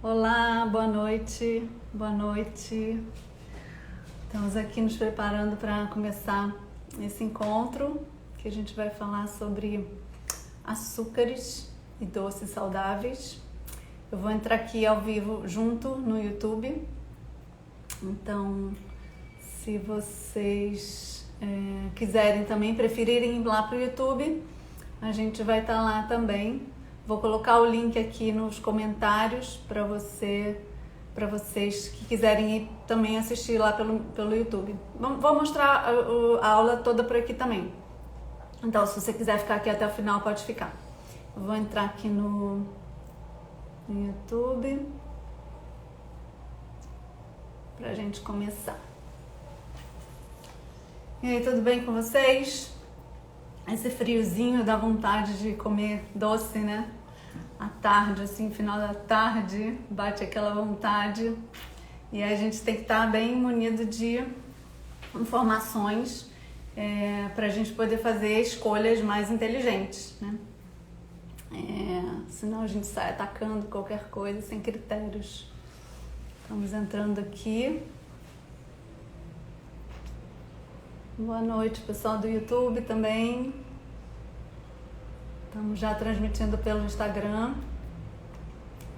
Olá, boa noite, boa noite. Estamos aqui nos preparando para começar esse encontro que a gente vai falar sobre açúcares e doces saudáveis. Eu vou entrar aqui ao vivo junto no YouTube, então se vocês quiserem também, preferirem ir lá para o YouTube, a gente vai estar lá também. Vou colocar o link aqui nos comentários para vocês que quiserem ir também assistir lá pelo YouTube. Vou mostrar a aula toda por aqui também. Então, se você quiser ficar aqui até o final, pode ficar. Eu vou entrar aqui no YouTube para a gente começar. E aí, tudo bem com vocês? Esse friozinho dá vontade de comer doce, né? À tarde, assim, final da tarde, bate aquela vontade. E aí a gente tem que estar bem munido de informações para a gente poder fazer escolhas mais inteligentes, né? Senão a gente sai atacando qualquer coisa sem critérios. Estamos entrando aqui. Boa noite, pessoal do YouTube também. Estamos já transmitindo pelo Instagram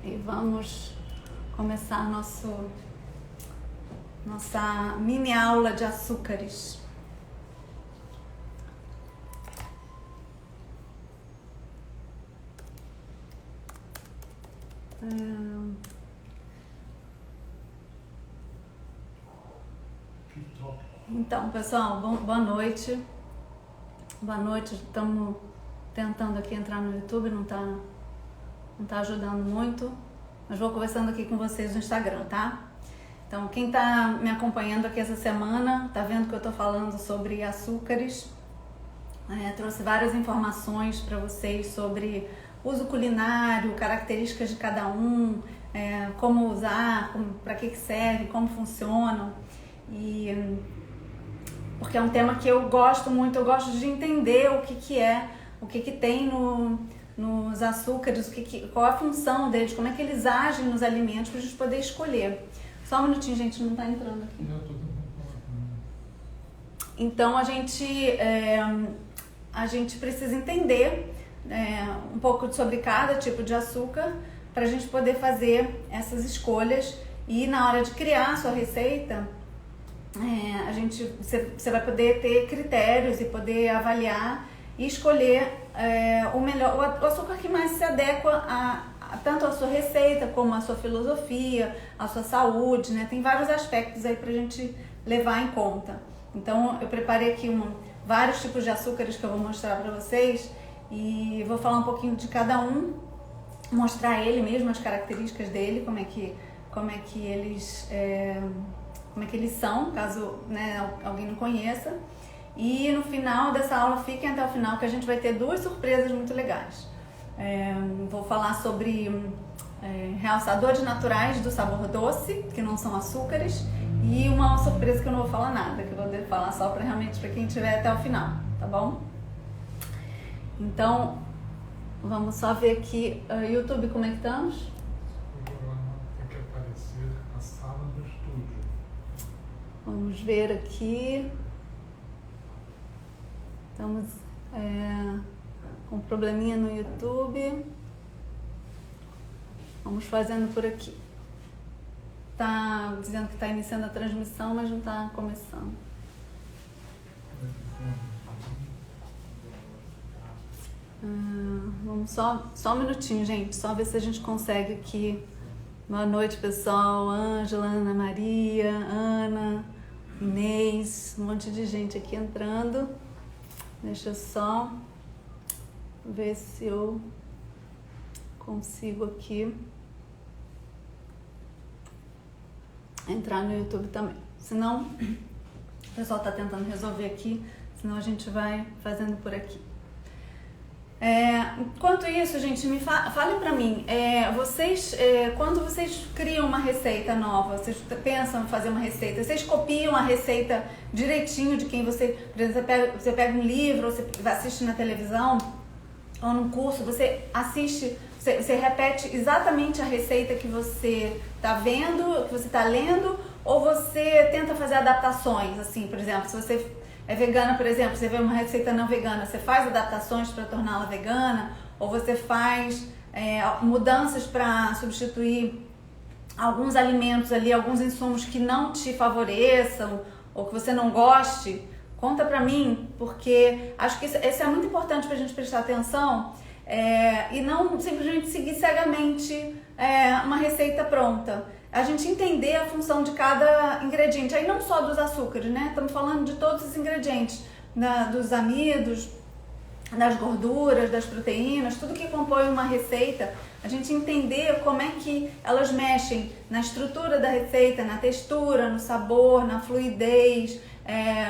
e vamos começar nossa mini aula de açúcares. Então, pessoal, boa noite. Boa noite. Estamos tentando aqui entrar no YouTube, não tá ajudando muito, mas vou conversando aqui com vocês no Instagram, tá? Então, quem tá me acompanhando aqui essa semana, tá vendo que eu tô falando sobre açúcares. Trouxe várias informações para vocês sobre uso culinário, características de cada um, como usar, para que serve, como funcionam. E porque é um tema que eu gosto muito, eu gosto de entender o que tem nos açúcares, qual a função deles, como é que eles agem nos alimentos para a gente poder escolher. Só um minutinho, gente, não está entrando aqui. Então a gente precisa entender um pouco sobre cada tipo de açúcar para a gente poder fazer essas escolhas e na hora de criar a sua receita, você vai poder ter critérios e poder avaliar e escolher o açúcar que mais se adequa tanto à sua receita como à sua filosofia, à sua saúde, né? Tem vários aspectos aí pra gente levar em conta. Então eu preparei aqui vários tipos de açúcares que eu vou mostrar pra vocês e vou falar um pouquinho de cada um, mostrar ele mesmo, as características dele, como é que eles são, caso, né, alguém não conheça. E no final dessa aula, fiquem até o final que a gente vai ter duas surpresas muito legais. Vou falar sobre realçadores naturais do sabor doce, que não são açúcares, e uma surpresa que eu não vou falar nada, que eu vou falar só para quem estiver até o final, tá bom? Então, vamos só ver aqui, YouTube, como é que estamos? O programa tem que aparecer na sala do estúdio. Vamos ver aqui. Estamos com um probleminha no YouTube. Vamos fazendo por aqui. Tá dizendo que está iniciando a transmissão, mas não está começando. Vamos só um minutinho, gente. Só ver se a gente consegue aqui. Boa noite, pessoal. Ângela, Ana Maria, Ana, Inês, um monte de gente aqui entrando. Deixa eu só ver se eu consigo aqui entrar no YouTube também. Senão, o pessoal está tentando resolver aqui, senão a gente vai fazendo por aqui. Enquanto isso, gente, falem pra mim, quando vocês criam uma receita nova, vocês pensam em fazer uma receita, vocês copiam a receita direitinho de quem por exemplo, você pega um livro, você assiste na televisão ou num curso, você assiste Você repete exatamente a receita que você está vendo, que você está lendo, ou você tenta fazer adaptações, assim, por exemplo, se você é vegana, por exemplo, você vê uma receita não vegana, você faz adaptações para torná-la vegana, ou você faz mudanças para substituir alguns alimentos ali, alguns insumos que não te favoreçam ou que você não goste. Conta pra mim, porque acho que isso é muito importante pra gente prestar atenção e não simplesmente seguir cegamente uma receita pronta. A gente entender a função de cada ingrediente, aí não só dos açúcares, né? Estamos falando de todos os ingredientes, dos amidos, das gorduras, das proteínas, tudo que compõe uma receita, a gente entender como é que elas mexem na estrutura da receita, na textura, no sabor, na fluidez,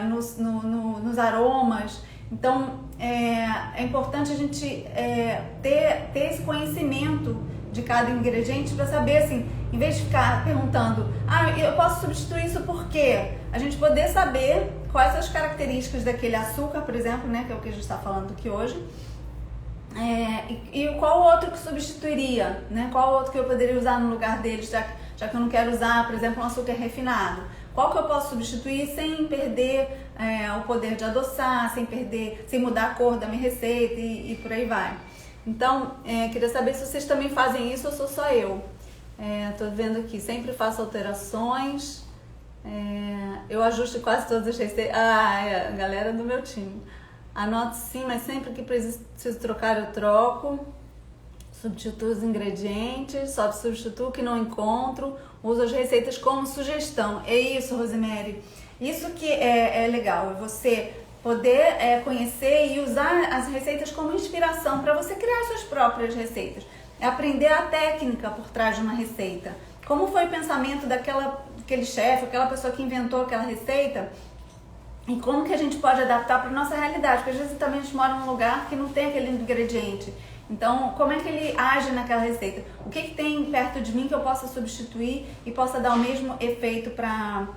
nos aromas. Então é importante a gente ter esse conhecimento de cada ingrediente para saber, assim, em vez de ficar perguntando, eu posso substituir isso por quê? A gente poder saber quais as características daquele açúcar, por exemplo, né, que é o que a gente está falando aqui hoje, e qual outro que substituiria, né? Qual outro que eu poderia usar no lugar dele, já que eu não quero usar, por exemplo, um açúcar refinado. Qual que eu posso substituir sem perder o poder de adoçar, sem mudar a cor da minha receita e por aí vai. Então, queria saber se vocês também fazem isso ou sou só eu. Tô vendo aqui, sempre faço alterações, eu ajusto quase todas as receitas. A galera do meu time. Anoto sim, mas sempre que preciso trocar eu troco. Substituo os ingredientes, só substituo o que não encontro, uso as receitas como sugestão. É isso, Rosemary. Isso que é legal, é você poder conhecer e usar as receitas como inspiração para você criar suas próprias receitas. É aprender a técnica por trás de uma receita. Como foi o pensamento daquele chefe, aquela pessoa que inventou aquela receita, e como que a gente pode adaptar para a nossa realidade, porque às vezes também a gente mora num lugar que não tem aquele ingrediente. Então, como é que ele age naquela receita? O que tem perto de mim que eu possa substituir e possa dar o mesmo efeito para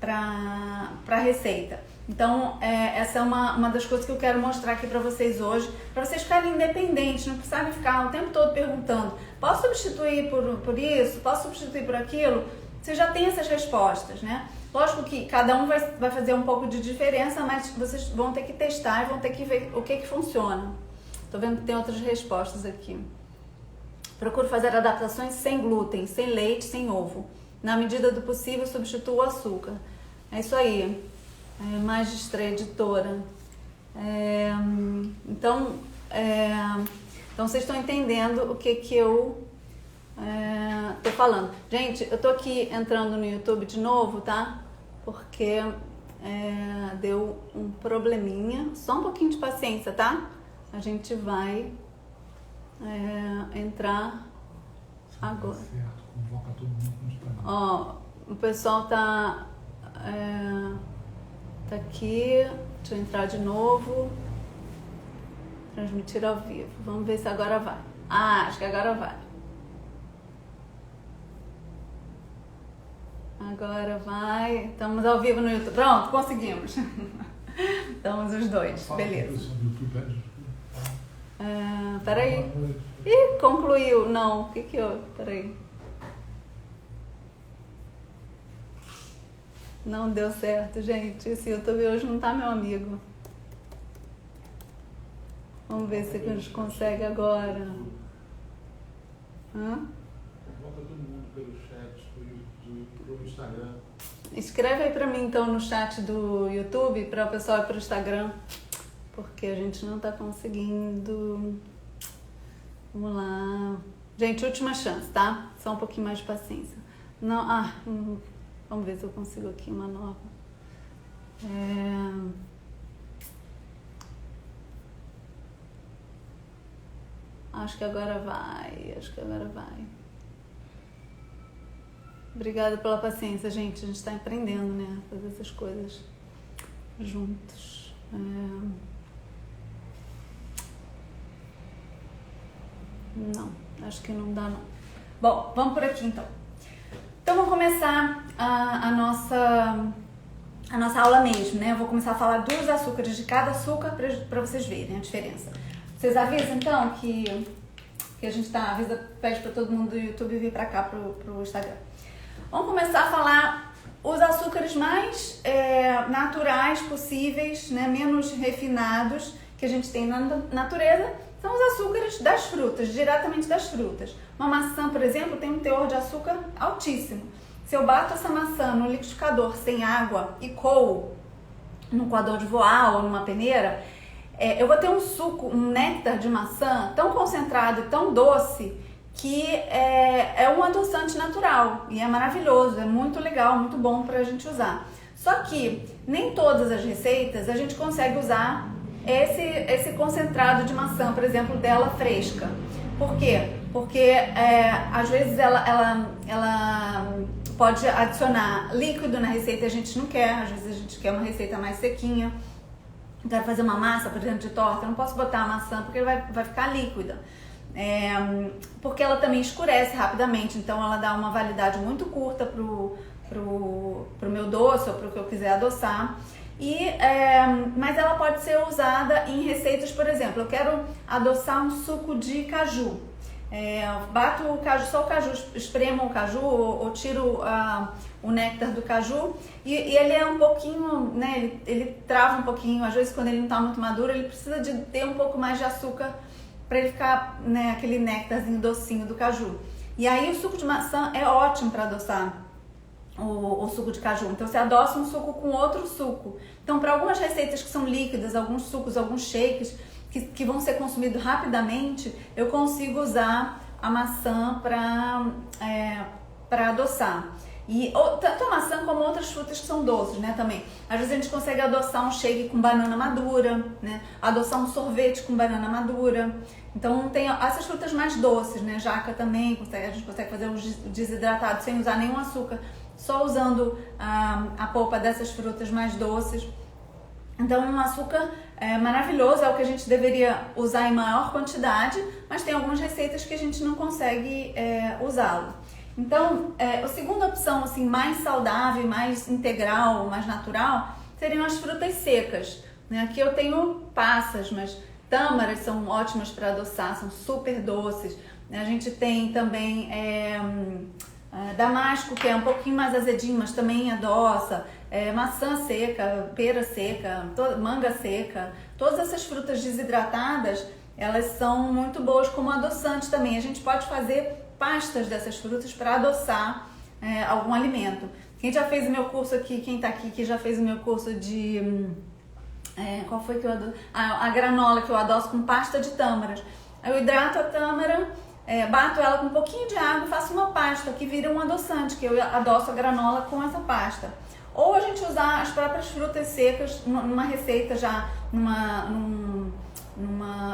a receita? Então, essa é uma das coisas que eu quero mostrar aqui para vocês hoje, para vocês ficarem independentes, não precisarem ficar o tempo todo perguntando, posso substituir por isso? Posso substituir por aquilo? Você já tem essas respostas, né? Lógico que cada um vai fazer um pouco de diferença, mas vocês vão ter que testar e vão ter que ver o que funciona. Tô vendo que tem outras respostas aqui. Procuro fazer adaptações sem glúten, sem leite, sem ovo. Na medida do possível, substituo o açúcar. É isso aí. Magistra, editora. Então vocês estão entendendo o que eu tô falando. Gente, eu tô aqui entrando no YouTube de novo, tá? Porque deu um probleminha. Só um pouquinho de paciência, tá? A gente vai entrar agora. Certo, convoca todo mundo no Instagram. Ó, o pessoal tá aqui. Deixa eu entrar de novo. Transmitir ao vivo. Vamos ver se agora vai. Acho que agora vai. Agora vai. Estamos ao vivo no YouTube. Pronto, conseguimos. Estamos os dois. Beleza. Peraí. Ih, concluiu. Não, o que houve? Peraí. Não deu certo, gente. Esse YouTube hoje não tá meu amigo. Vamos ver se a gente consegue agora. Volta todo mundo pelo chat do Instagram. Escreve aí pra mim então no chat do YouTube para o pessoal ir pro Instagram. Porque a gente não tá conseguindo. Vamos lá. Gente, última chance, tá? Só um pouquinho mais de paciência. Não, vamos ver se eu consigo aqui uma nova. Acho que agora vai. Obrigada pela paciência, gente. A gente tá aprendendo, né? Fazer essas coisas juntos. Não, acho que não dá não. Bom, vamos por aqui então. Então vamos começar a nossa aula mesmo, né? Eu vou começar a falar dos açúcares de cada açúcar para vocês verem a diferença. Vocês avisam então que que a gente pede para todo mundo do YouTube vir para cá pro Instagram. Vamos começar a falar os açúcares mais naturais possíveis, né, menos refinados que a gente tem na natureza, são os açúcares das frutas, diretamente das frutas. Uma maçã, por exemplo, tem um teor de açúcar altíssimo. Se eu bato essa maçã no liquidificador sem água e coo num coador de voar ou numa peneira, eu vou ter um suco, um néctar de maçã tão concentrado e tão doce que é um adoçante natural e é maravilhoso, é muito legal, muito bom para a gente usar. Só que nem todas as receitas a gente consegue usar esse concentrado de maçã, por exemplo, dela fresca. Por quê? Porque às vezes ela pode adicionar líquido na receita e a gente não quer, às vezes a gente quer uma receita mais sequinha. Quero fazer uma massa, por exemplo, de torta, eu não posso botar a maçã porque vai ficar líquida. Porque ela também escurece rapidamente, então ela dá uma validade muito curta pro meu doce ou pro que eu quiser adoçar. Mas ela pode ser usada em receitas, por exemplo, eu quero adoçar um suco de caju. Bato o caju, só o caju, espremo o caju ou tiro o néctar do caju e ele é um pouquinho, né, ele trava um pouquinho, às vezes quando ele não está muito maduro, ele precisa de ter um pouco mais de açúcar para ele ficar, né, aquele néctarzinho docinho do caju. E aí o suco de maçã é ótimo para adoçar o suco de caju. Então você adoça um suco com outro suco. Então para algumas receitas que são líquidas, alguns sucos, alguns shakes que vão ser consumidos rapidamente, eu consigo usar a maçã para adoçar. Tanto a maçã como outras frutas que são doces, né, também. Às vezes a gente consegue adoçar um shake com banana madura, né, adoçar um sorvete com banana madura. Então tem essas frutas mais doces, né, jaca também, a gente consegue fazer um desidratado sem usar nenhum açúcar, só usando a polpa dessas frutas mais doces. Então um açúcar maravilhoso, é o que a gente deveria usar em maior quantidade, mas tem algumas receitas que a gente não consegue usá-lo. Então, a segunda opção assim, mais saudável, mais integral, mais natural, seriam as frutas secas. Né? Aqui eu tenho passas, mas tâmaras são ótimas para adoçar, são super doces. A gente tem também damasco, que é um pouquinho mais azedinho, mas também adoça. Maçã seca, pera seca, manga seca. Todas essas frutas desidratadas, elas são muito boas como adoçante também. A gente pode fazer pastas dessas frutas para adoçar algum alimento. Quem já fez o meu curso aqui, quem está aqui que já fez o meu curso de... qual foi que eu adoço? A granola que eu adoço com pasta de tâmaras. Eu hidrato a tâmara, bato ela com um pouquinho de água e faço uma pasta que vira um adoçante, que eu adoço a granola com essa pasta. Ou a gente usar as próprias frutas secas numa receita já, numa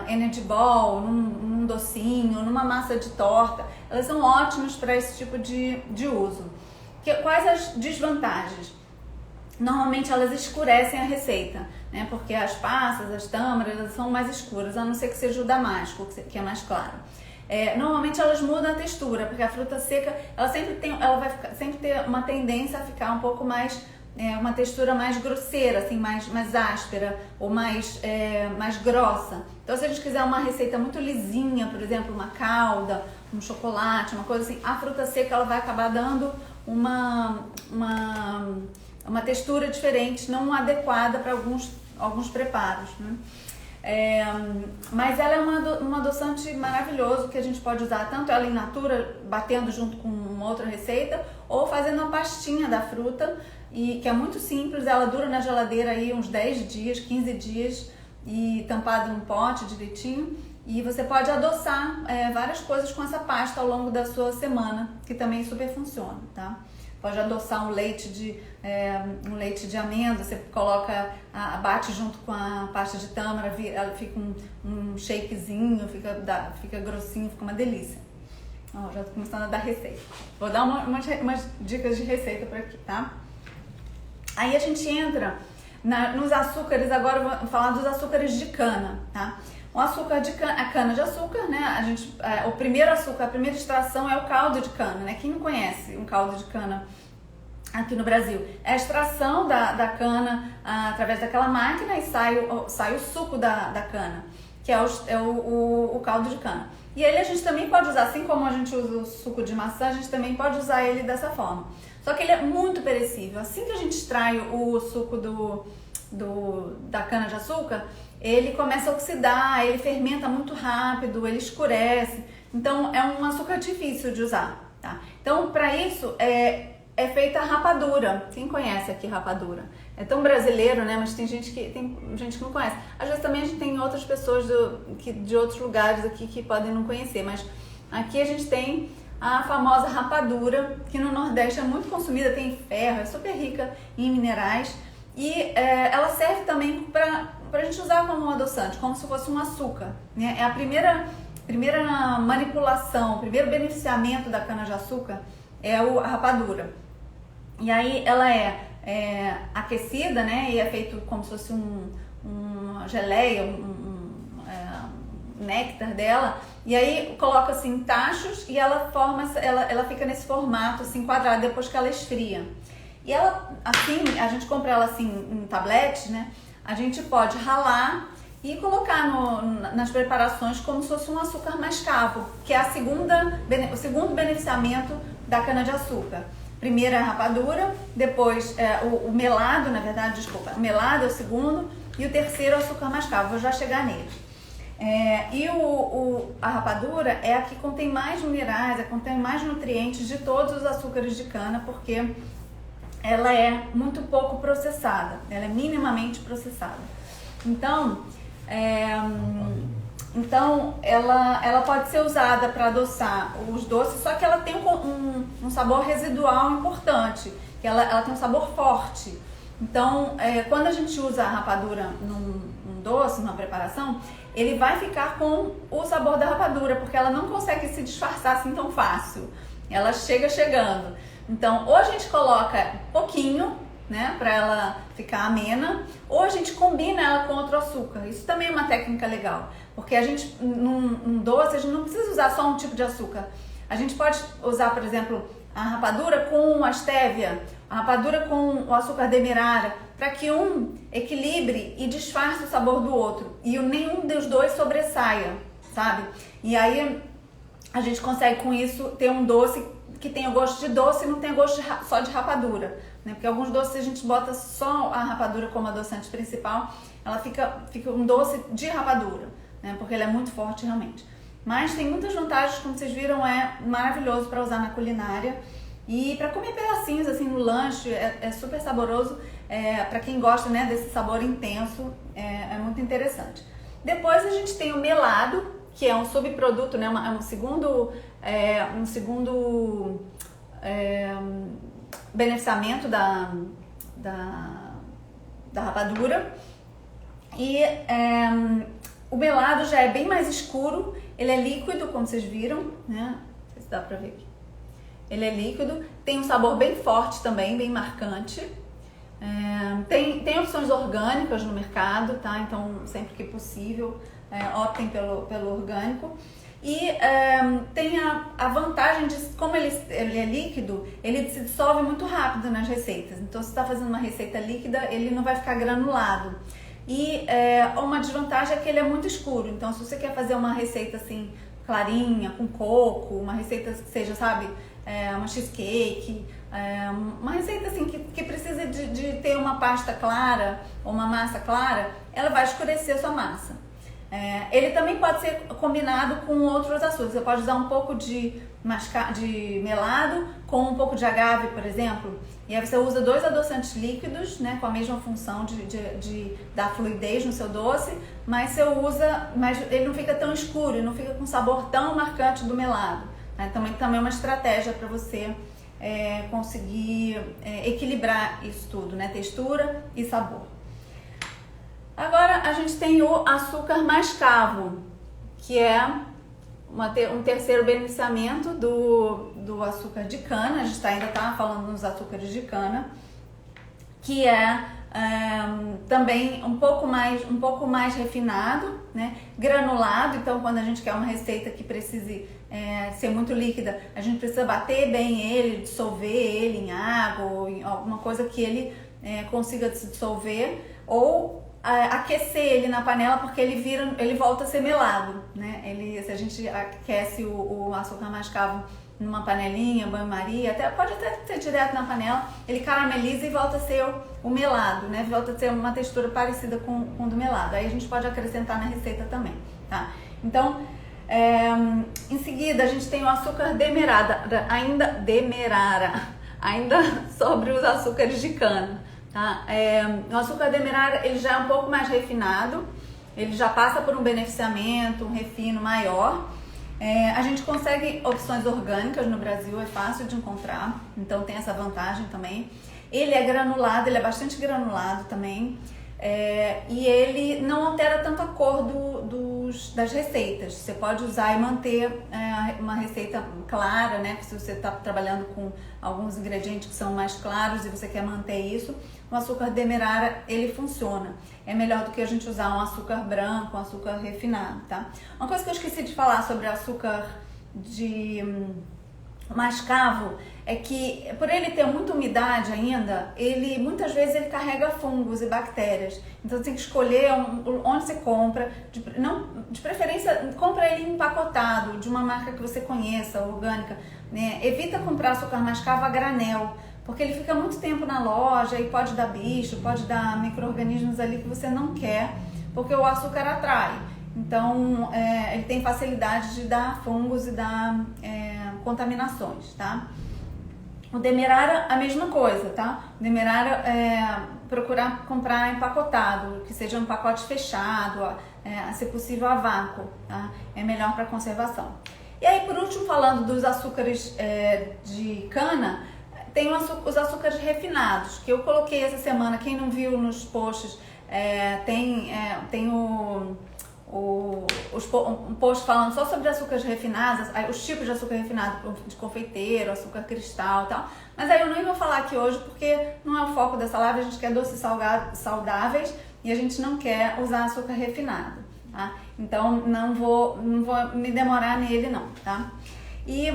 energy ball, num docinho, numa massa de torta. Elas são ótimas para esse tipo de uso. Quais as desvantagens? Normalmente elas escurecem a receita, né? Porque as passas, as tâmaras, elas são mais escuras, a não ser que seja o damasco, que é mais claro. Normalmente elas mudam a textura, porque a fruta seca ela vai sempre ter uma tendência a ficar um pouco mais, uma textura mais grosseira, assim, mais áspera ou mais grossa. Então se a gente quiser uma receita muito lisinha, por exemplo, uma calda, um chocolate, uma coisa assim, a fruta seca ela vai acabar dando uma textura diferente, não adequada para alguns preparos, né? Mas ela é um adoçante maravilhoso que a gente pode usar tanto ela in natura, batendo junto com uma outra receita, ou fazendo uma pastinha da fruta, que é muito simples. Ela dura na geladeira aí uns 10 dias, 15 dias e tampada num pote direitinho, e você pode adoçar várias coisas com essa pasta ao longo da sua semana, que também super funciona, tá? Pode adoçar um leite de amêndoa, você coloca, bate junto com a pasta de tâmara, ela fica um shakezinho, fica grossinho, fica uma delícia. Ó, já tô começando a dar receita. Vou dar umas dicas de receita por aqui, tá? Aí a gente entra nos açúcares, agora eu vou falar dos açúcares de cana, tá? O açúcar de cana, a cana de açúcar, né? O primeiro açúcar, a primeira extração é o caldo de cana, né? Quem não conhece um caldo de cana aqui no Brasil? É a extração da cana através daquela máquina e sai o suco da cana, que é o caldo de cana. E ele a gente também pode usar, assim como a gente usa o suco de maçã, a gente também pode usar ele dessa forma. Só que ele é muito perecível. Assim que a gente extrai o suco da cana-de-açúcar, ele começa a oxidar, ele fermenta muito rápido, ele escurece. Então é um açúcar difícil de usar, tá? Então para isso é feita a rapadura. Quem conhece aqui rapadura? É tão brasileiro, né? Mas tem gente que não conhece. Às vezes também a gente tem outras pessoas de outros lugares aqui que podem não conhecer, mas aqui a gente tem a famosa rapadura, que no Nordeste é muito consumida, tem ferro, é super rica em minerais e ela serve também para a gente usar como um adoçante, como se fosse um açúcar, né? É a primeira manipulação, o primeiro beneficiamento da cana-de-açúcar é a rapadura. E aí ela é aquecida, né? E é feito como se fosse uma geleia, néctar dela. E aí coloca assim tachos e ela fica nesse formato assim quadrado depois que ela esfria. E ela assim, a gente compra ela assim em tabletes, né? A gente pode ralar e colocar nas preparações como se fosse um açúcar mascavo, que é o segundo beneficiamento da cana-de-açúcar. Primeiro é a rapadura, depois o melado, na verdade, desculpa, o melado é o segundo e o terceiro é o açúcar mascavo, vou já chegar nele. A rapadura é a que contém mais minerais, contém mais nutrientes de todos os açúcares de cana, porque ela é muito pouco processada, ela é minimamente processada. Então ela pode ser usada para adoçar os doces, só que ela tem um sabor residual importante, que ela tem um sabor forte. Então, quando a gente usa a rapadura num doce, numa preparação, ele vai ficar com o sabor da rapadura, porque ela não consegue se disfarçar assim tão fácil. Ela chegando. Então, ou a gente coloca pouquinho, né, para ela ficar amena, ou a gente combina ela com outro açúcar. Isso também é uma técnica legal, porque a gente, num doce, a gente não precisa usar só um tipo de açúcar. A gente pode usar, por exemplo, a rapadura com a stevia, a rapadura com o açúcar demerara, para que um equilibre e disfarce o sabor do outro e nenhum dos dois sobressaia, sabe? E aí a gente consegue com isso ter um doce que tenha o gosto de doce e não tenha gosto só de rapadura, né? Porque alguns doces a gente bota só a rapadura como adoçante principal, ela fica um doce de rapadura, né? Porque ele é muito forte realmente. Mas tem muitas vantagens, como vocês viram, é maravilhoso para usar na culinária e para comer pedacinhos assim no lanche, é super saboroso, para quem gosta, né, desse sabor intenso, é muito interessante. Depois a gente tem o melado, que é um subproduto, né, é um segundo beneficiamento da rapadura. E o melado já é bem mais escuro, ele é líquido, como vocês viram, né? Não sei se dá pra ver aqui. Ele é líquido, tem um sabor bem forte também, bem marcante. Tem opções orgânicas no mercado, tá? Então, sempre que possível, optem pelo orgânico. E tem a vantagem de, como ele é líquido, ele se dissolve muito rápido nas receitas. Então, se você está fazendo uma receita líquida, ele não vai ficar granulado. E uma desvantagem é que ele é muito escuro. Então, se você quer fazer uma receita assim, clarinha, com coco, uma receita que seja, sabe, uma cheesecake, uma receita assim que precisa de ter uma pasta clara ou uma massa clara, ela vai escurecer a sua massa. Ele também pode ser combinado com outros açúcares. Você pode usar um pouco de melado com um pouco de agave, por exemplo. E aí você usa 2 adoçantes líquidos, né, com a mesma função de dar fluidez no seu doce, mas ele não fica tão escuro e não fica com sabor tão marcante do melado. Né? Também é uma estratégia para você conseguir equilibrar isso tudo, né, textura e sabor. Agora a gente tem o açúcar mascavo, que é um terceiro beneficiamento do açúcar de cana. A gente ainda está falando nos açúcares de cana, que também um pouco mais refinado, né? Granulado. Então, quando a gente quer uma receita que precise ser muito líquida, a gente precisa bater bem ele, dissolver ele em água ou em alguma coisa que ele consiga se dissolver, ou aquecer ele na panela, porque ele volta a ser melado, né? Se a gente aquece o açúcar mascavo numa panelinha, banho-maria, pode até ser direto na panela, ele carameliza e volta a ser o melado, né? Volta a ser uma textura parecida com o do melado. Aí a gente pode acrescentar na receita também, tá? Então, em seguida a gente tem o açúcar demerara, ainda sobre os açúcares de cana, tá? O açúcar demerara, ele já é um pouco mais refinado, ele já passa por um beneficiamento, um refino maior. A gente consegue opções orgânicas no Brasil, é fácil de encontrar, então tem essa vantagem também. Ele é granulado, ele é bastante granulado também, e ele não altera tanto a cor das receitas. Você pode usar e manter uma receita clara, né? Se você está trabalhando com alguns ingredientes que são mais claros e você quer manter isso, o açúcar demerara, ele funciona. É melhor do que a gente usar um açúcar branco, um açúcar refinado, tá? Uma coisa que eu esqueci de falar sobre açúcar de mascavo é que, por ele ter muita umidade ainda, muitas vezes ele carrega fungos e bactérias. Então você tem que escolher onde você compra, de preferência compra ele empacotado, de uma marca que você conheça, orgânica, né? Evita comprar açúcar mascavo a granel, porque ele fica muito tempo na loja e pode dar bicho, pode dar micro-organismos ali que você não quer, porque o açúcar atrai. Então, ele tem facilidade de dar fungos e dar contaminações, tá? O demerara, a mesma coisa, tá? O demerara, procurar comprar empacotado, que seja um pacote fechado, se possível a vácuo, tá? É melhor para conservação. E aí, por último, falando dos açúcares de cana, tem os açúcares refinados, que eu coloquei essa semana. Quem não viu nos posts, tem um post falando só sobre açúcares refinados, os tipos de açúcar refinado, de confeiteiro, açúcar cristal e tal. Mas aí eu nem vou falar aqui hoje, porque não é o foco dessa live. A gente quer doces saudáveis e a gente não quer usar açúcar refinado, tá? Então não vou me demorar nele não, tá? E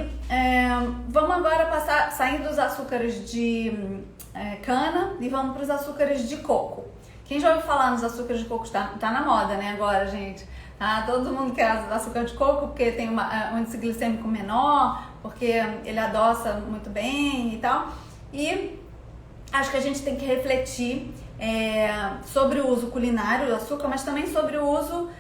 vamos agora sair dos açúcares de cana e vamos para os açúcares de coco. Quem já ouviu falar nos açúcares de coco? Tá na moda, né, agora, gente? Todo mundo quer açúcar de coco porque tem um índice glicêmico menor, porque ele adoça muito bem e tal. E acho que a gente tem que refletir sobre o uso culinário do açúcar, mas também sobre o uso,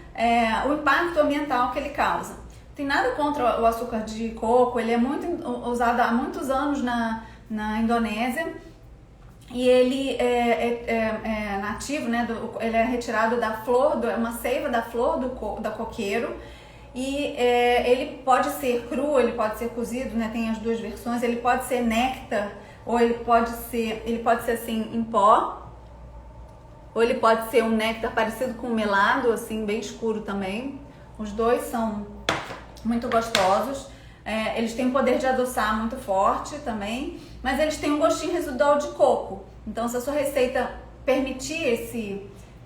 o impacto ambiental que ele causa. Não tem nada contra o açúcar de coco, ele é muito usado há muitos anos na Indonésia. E ele é nativo, né? Ele é retirado da flor, uma seiva da flor da coqueiro. E ele pode ser cru, ele pode ser cozido, né? Tem as duas versões. Ele pode ser néctar, ou ele pode ser assim em pó, ou ele pode ser um néctar parecido com melado, assim bem escuro também. Os dois são muito gostosos. Eles têm um poder de adoçar muito forte também, mas eles têm um gostinho residual de coco. Então, se a sua receita permitir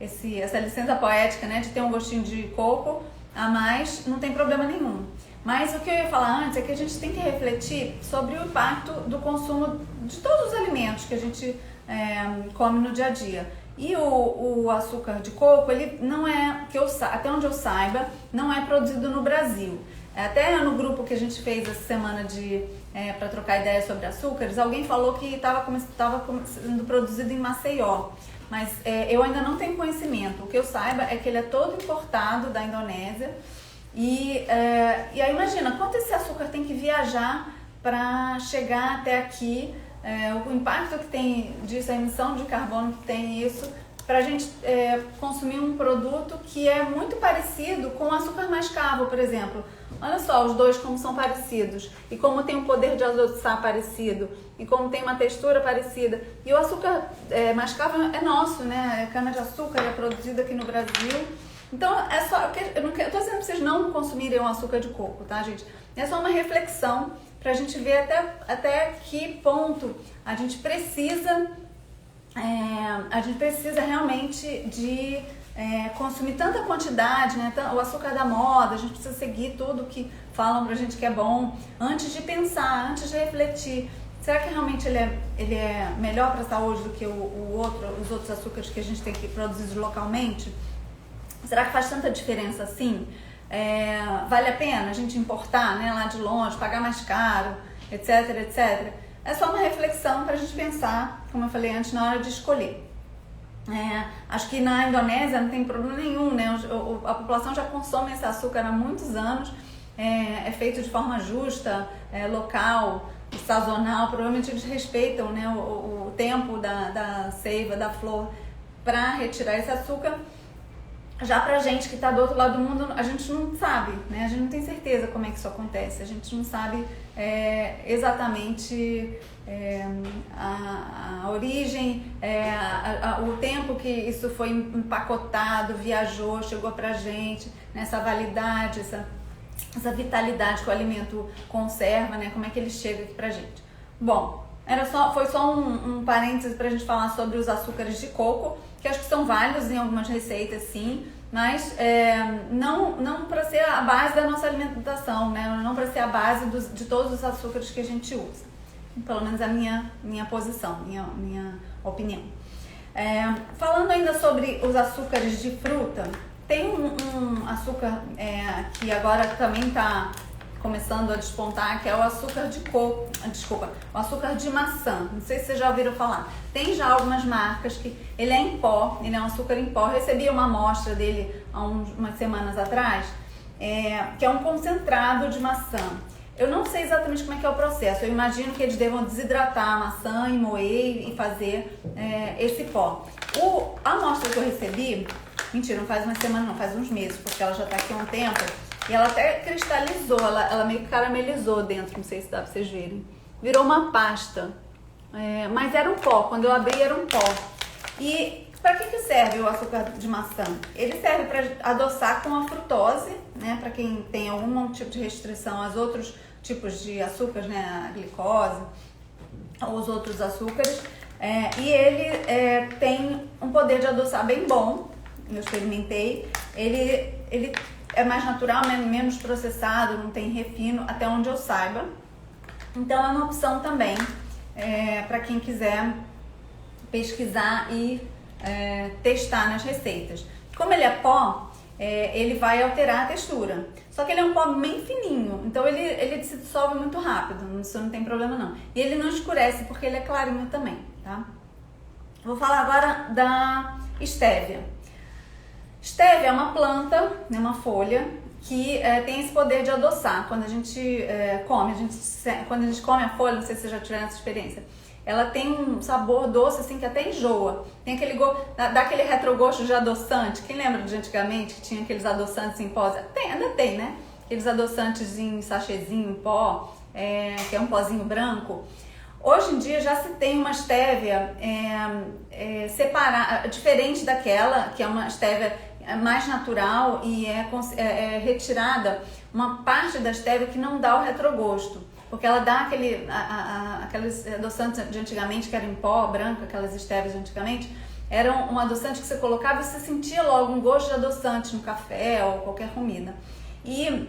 essa licença poética, né, de ter um gostinho de coco a mais, não tem problema nenhum. Mas o que eu ia falar antes é que a gente tem que refletir sobre o impacto do consumo de todos os alimentos que a gente come no dia a dia. E o açúcar de coco, ele não é, até onde eu saiba, não é produzido no Brasil. Até no grupo que a gente fez essa semana para trocar ideias sobre açúcares, alguém falou que estava sendo produzido em Maceió, mas eu ainda não tenho conhecimento. O que eu saiba é que ele é todo importado da Indonésia e aí imagina quanto esse açúcar tem que viajar para chegar até aqui, o impacto que tem disso, a emissão de carbono que tem isso, para a gente consumir um produto que é muito parecido com o açúcar mascavo, por exemplo. Olha só os dois como são parecidos e como tem um poder de adoçar parecido e como tem uma textura parecida. E o açúcar mascavo é nosso, né? A cana-de-açúcar é produzida aqui no Brasil. Então, eu não estou dizendo para vocês não consumirem o açúcar de coco, tá, gente? É só uma reflexão para a gente ver até que ponto a gente precisa realmente de consumir tanta quantidade, né? O açúcar da moda, a gente precisa seguir tudo que falam pra gente que é bom, antes de pensar, antes de refletir. será que realmente ele é melhor para a saúde do que os outros açúcares que a gente tem que produzir localmente? Será que faz tanta diferença assim? Vale a pena a gente importar, né, lá de longe, pagar mais caro, etc, etc? É só uma reflexão para a gente pensar, como eu falei antes, na hora de escolher. Acho que na Indonésia não tem problema nenhum, né? A população já consome esse açúcar há muitos anos, é feito de forma justa, local, sazonal. Provavelmente eles respeitam, né, o tempo da seiva, da flor, para retirar esse açúcar. Já pra gente que está do outro lado do mundo, a gente não sabe, né? A gente não tem certeza como é que isso acontece, a gente não sabe exatamente a origem, o tempo que isso foi empacotado, viajou, chegou pra gente, né? Essa validade, essa vitalidade que o alimento conserva, né? Como é que ele chega aqui pra gente. Bom, foi só um parênteses pra gente falar sobre os açúcares de coco, que acho que são válidos em algumas receitas, sim, mas não para ser a base da nossa alimentação, né? Não para ser a base de todos os açúcares que a gente usa. Pelo menos a minha posição, minha opinião. Falando ainda sobre os açúcares de fruta, tem um açúcar que agora também está começando a despontar, que é o açúcar de coco, o açúcar de maçã. Não sei se vocês já ouviram falar. Tem já algumas marcas que ele é em pó, ele é um açúcar em pó. Eu recebi uma amostra dele há umas semanas atrás, que é um concentrado de maçã. Eu não sei exatamente como é que é o processo. Eu imagino que eles devam desidratar a maçã e moer e fazer esse pó. A amostra que eu recebi, mentira, não faz uma semana não, faz uns meses, porque ela já está aqui há um tempo. E ela até cristalizou, ela meio que caramelizou dentro, não sei se dá pra vocês verem. Virou uma pasta, mas era um pó, quando eu abri era um pó. E para que serve o açúcar de maçã? Ele serve para adoçar com a frutose, né? Para quem tem algum tipo de restrição aos outros tipos de açúcares, né? A glicose, ou os outros açúcares. E ele tem um poder de adoçar bem bom, eu experimentei. Ele é mais natural, menos processado, não tem refino, até onde eu saiba. Então é uma opção também para quem quiser pesquisar e testar nas receitas. Como ele é pó, ele vai alterar a textura. Só que ele é um pó bem fininho, então ele se dissolve muito rápido, isso não tem problema não. E ele não escurece porque ele é clarinho também, tá? Vou falar agora da estévia. Estévia é uma planta, né, uma folha, que tem esse poder de adoçar. Quando a gente quando a gente come a folha, não sei se vocês já tiveram essa experiência, ela tem um sabor doce, assim, que até enjoa. Tem aquele dá aquele retrogosto de adoçante. Quem lembra de antigamente que tinha aqueles adoçantes em pó? Ainda tem, né? Aqueles adoçantes em sachêzinho, em pó, que é um pozinho branco. Hoje em dia já se tem uma estévia diferente daquela, que é uma estévia mais natural e é retirada uma parte da estévia que não dá o retrogosto, porque ela dá aqueles adoçantes de antigamente que eram em pó branco, aquelas estévias de antigamente, eram um adoçante que você colocava e você sentia logo um gosto de adoçante no café ou qualquer comida. E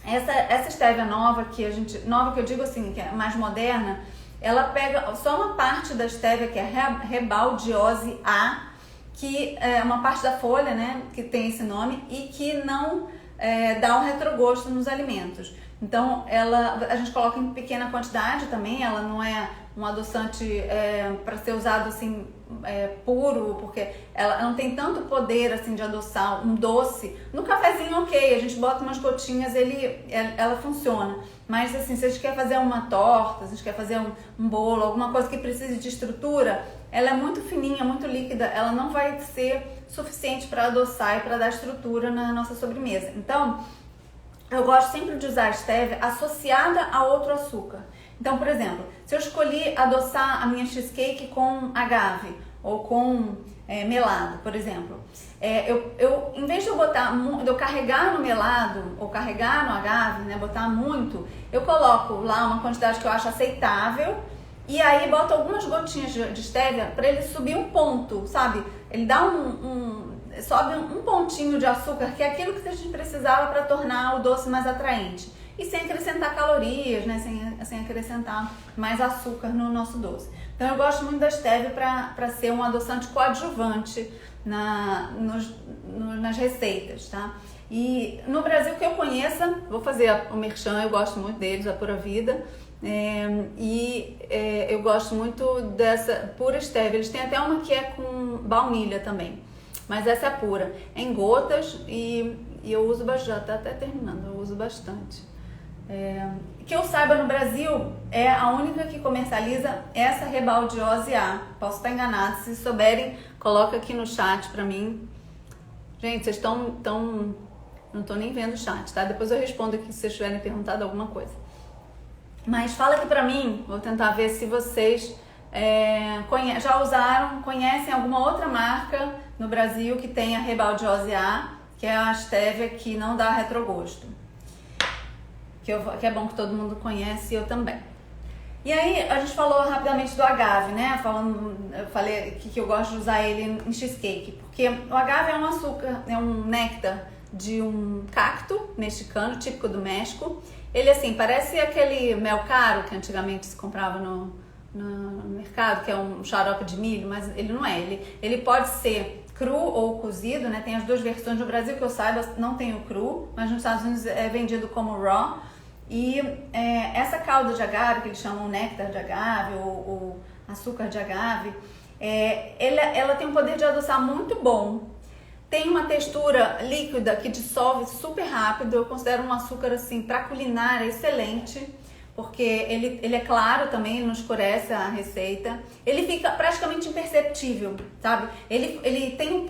essa estévia nova que eu digo assim, que é mais moderna, ela pega só uma parte da estévia, que é rebaldiose A, que é uma parte da folha, né, que tem esse nome e que não dá um retrogosto nos alimentos. Então a gente coloca em pequena quantidade também, ela não é um adoçante para ser usado assim puro, porque ela não tem tanto poder assim de adoçar um doce. No cafezinho, ok, a gente bota umas gotinhas, ela funciona. Mas assim, se a gente quer fazer uma torta, se a gente quer fazer um bolo, alguma coisa que precise de estrutura, ela é muito fininha, muito líquida, ela não vai ser suficiente para adoçar e para dar estrutura na nossa sobremesa. Então, eu gosto sempre de usar a estévia associada a outro açúcar. Então, por exemplo, se eu escolhi adoçar a minha cheesecake com agave ou com melado, por exemplo, em vez de eu carregar no melado ou carregar no agave, né, botar muito, eu coloco lá uma quantidade que eu acho aceitável e aí boto algumas gotinhas de estévia para ele subir um ponto, sabe? Ele dá sobe um pontinho de açúcar, que é aquilo que a gente precisava para tornar o doce mais atraente. E sem acrescentar calorias, né? Sem sem acrescentar mais açúcar no nosso doce. Então eu gosto muito da stevia para ser um adoçante coadjuvante nas receitas, tá? E no Brasil que eu conheça, vou fazer o merchan, eu gosto muito deles, a Pura Vida, eu gosto muito dessa Pura Stevia. Eles têm até uma que é com baunilha também, mas essa é pura, em gotas, e eu uso bastante, já tá até terminando, eu uso bastante. Que eu saiba, no Brasil é a única que comercializa essa Rebaldiose A. Posso estar enganada, se souberem, coloca aqui no chat pra mim. Gente, vocês estão não tô nem vendo o chat, tá? Depois eu respondo aqui se vocês tiverem perguntado alguma coisa. Mas fala aqui pra mim, vou tentar ver se vocês já usaram, conhecem alguma outra marca no Brasil que tenha Rebaldiose A, que é a stevia que não dá retrogosto. Que é bom que todo mundo conhece, eu também. E aí, a gente falou rapidamente do agave, né? Eu falei que eu gosto de usar ele em cheesecake, porque o agave é um açúcar, é um néctar de um cacto mexicano, típico do México. Ele, assim, parece aquele mel caro que antigamente se comprava no mercado, que é um xarope de milho, mas ele não é. Ele pode ser cru ou cozido, né? Tem as duas versões. No Brasil, que eu saiba, não tem o cru, mas nos Estados Unidos é vendido como raw. E essa calda de agave, que eles chamam néctar de agave ou açúcar de agave, ela tem um poder de adoçar muito bom. Tem uma textura líquida que dissolve super rápido. Eu considero um açúcar, assim, para culinária excelente, porque ele é claro também, ele não escurece a receita. Ele fica praticamente imperceptível, sabe? Ele tem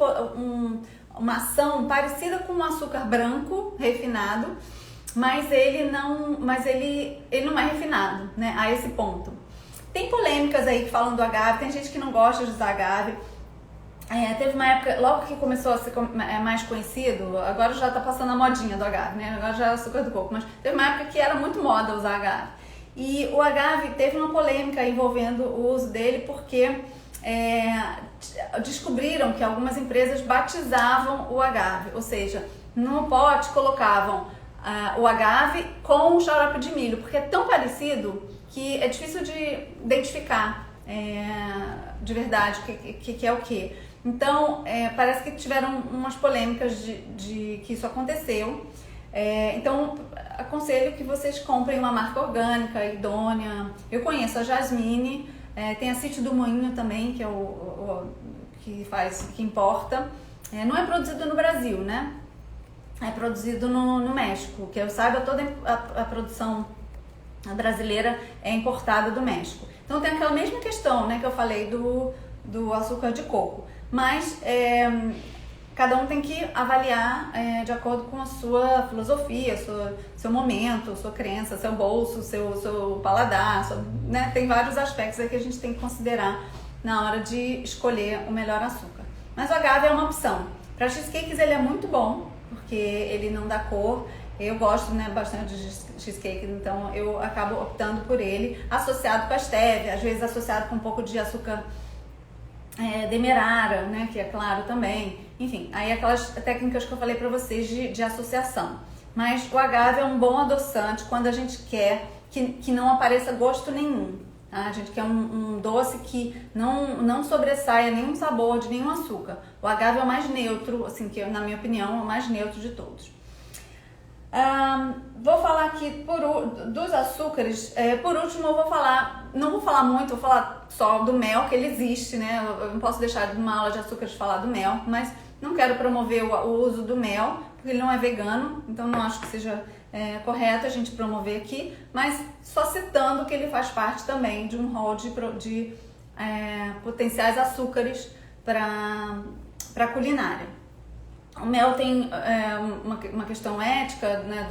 uma ação parecida com um açúcar branco refinado, mas ele não é refinado, né, a esse ponto. Tem polêmicas aí que falam do agave, tem gente que não gosta de usar agave. Teve uma época, logo que começou a ser mais conhecido, agora já tá passando a modinha do agave, né, agora já é açúcar do coco, mas teve uma época que era muito moda usar agave. E o agave teve uma polêmica envolvendo o uso dele porque descobriram que algumas empresas batizavam o agave, ou seja, no pote colocavam o agave com o xarope de milho, porque é tão parecido que é difícil de identificar de verdade o que é o que. Então, parece que tiveram umas polêmicas de que isso aconteceu. Então, aconselho que vocês comprem uma marca orgânica, idônea. Eu conheço a Jasmine, tem a Sítio do Moinho também, que é que importa. Não é produzido no Brasil, né? É produzido no México, que eu saiba, toda a produção brasileira é importada do México. Então tem aquela mesma questão, né, que eu falei do açúcar de coco, mas cada um tem que avaliar de acordo com a sua filosofia, seu momento, sua crença, seu bolso, seu paladar, né? Tem vários aspectos aí que a gente tem que considerar na hora de escolher o melhor açúcar. Mas o agave é uma opção. Para cheesecakes ele é muito bom, porque ele não dá cor. Eu gosto, né, bastante de cheesecake, então eu acabo optando por ele, associado com a stevia, às vezes associado com um pouco de açúcar demerara, né, que é claro também. Enfim, aí aquelas técnicas que eu falei pra vocês de associação. Mas o agave é um bom adoçante quando a gente quer que não apareça gosto nenhum. Tá? A gente quer um doce que não sobressaia nenhum sabor de nenhum açúcar. O agave é o mais neutro, assim, que na minha opinião é o mais neutro de todos. Vou falar aqui dos açúcares. Por último, não vou falar muito, vou falar só do mel, que ele existe, né? Eu não posso deixar de uma aula de açúcares falar do mel, mas não quero promover o uso do mel, porque ele não é vegano, então não acho que seja correto a gente promover aqui, mas só citando que ele faz parte também de um rol de potenciais açúcares para culinária. O mel tem uma questão ética, né,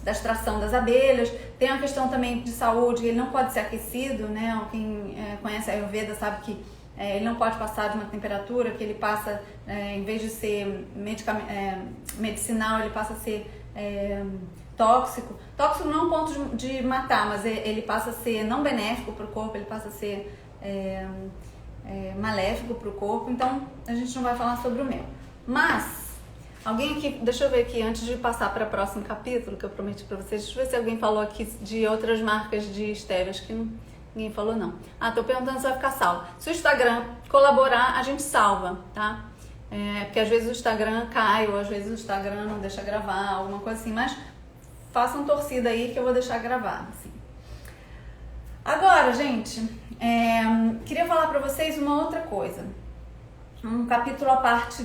da extração das abelhas, tem uma questão também de saúde, ele não pode ser aquecido, né? Quem conhece a Ayurveda sabe que ele não pode passar de uma temperatura, que ele passa, em vez de ser medicinal, ele passa a ser tóxico. Tóxico não é um ponto de matar, mas ele passa a ser não benéfico para o corpo, ele passa a ser maléfico para o corpo, então a gente não vai falar sobre o mel. Mas Alguém aqui, deixa eu ver aqui, antes de passar para o próximo capítulo, que eu prometi para vocês, deixa eu ver se alguém falou aqui de outras marcas de stevia, acho que ninguém falou não. Tô perguntando se vai ficar salvo. Se o Instagram colaborar, a gente salva, tá? Porque às vezes o Instagram cai, ou às vezes o Instagram não deixa gravar, alguma coisa assim, mas façam torcida aí que eu vou deixar gravar, assim. Agora, gente, queria falar para vocês uma outra coisa. Um capítulo à parte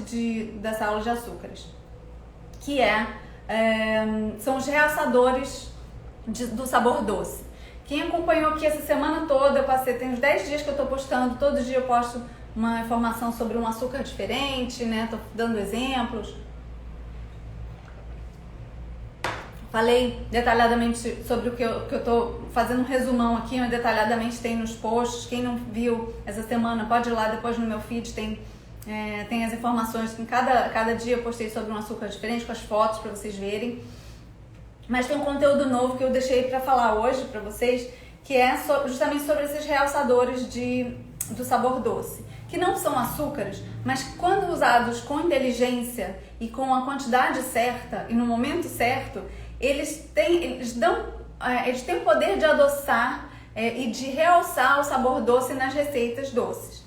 dessa aula de açúcares, que são os realçadores do sabor doce. Quem acompanhou aqui essa semana toda, tem uns 10 dias que eu tô postando, todo dia eu posto uma informação sobre um açúcar diferente, né? Tô dando exemplos. Falei detalhadamente sobre o que eu tô fazendo um resumão aqui, mas detalhadamente tem nos posts. Quem não viu essa semana pode ir lá depois no meu feed, tem as informações. Em cada dia eu postei sobre um açúcar diferente, com as fotos para vocês verem. Mas tem um conteúdo novo que eu deixei para falar hoje para vocês, que é justamente sobre esses realçadores do sabor doce, que não são açúcares, mas quando usados com inteligência e com a quantidade certa e no momento certo, eles têm o poder de adoçar e de realçar o sabor doce nas receitas doces.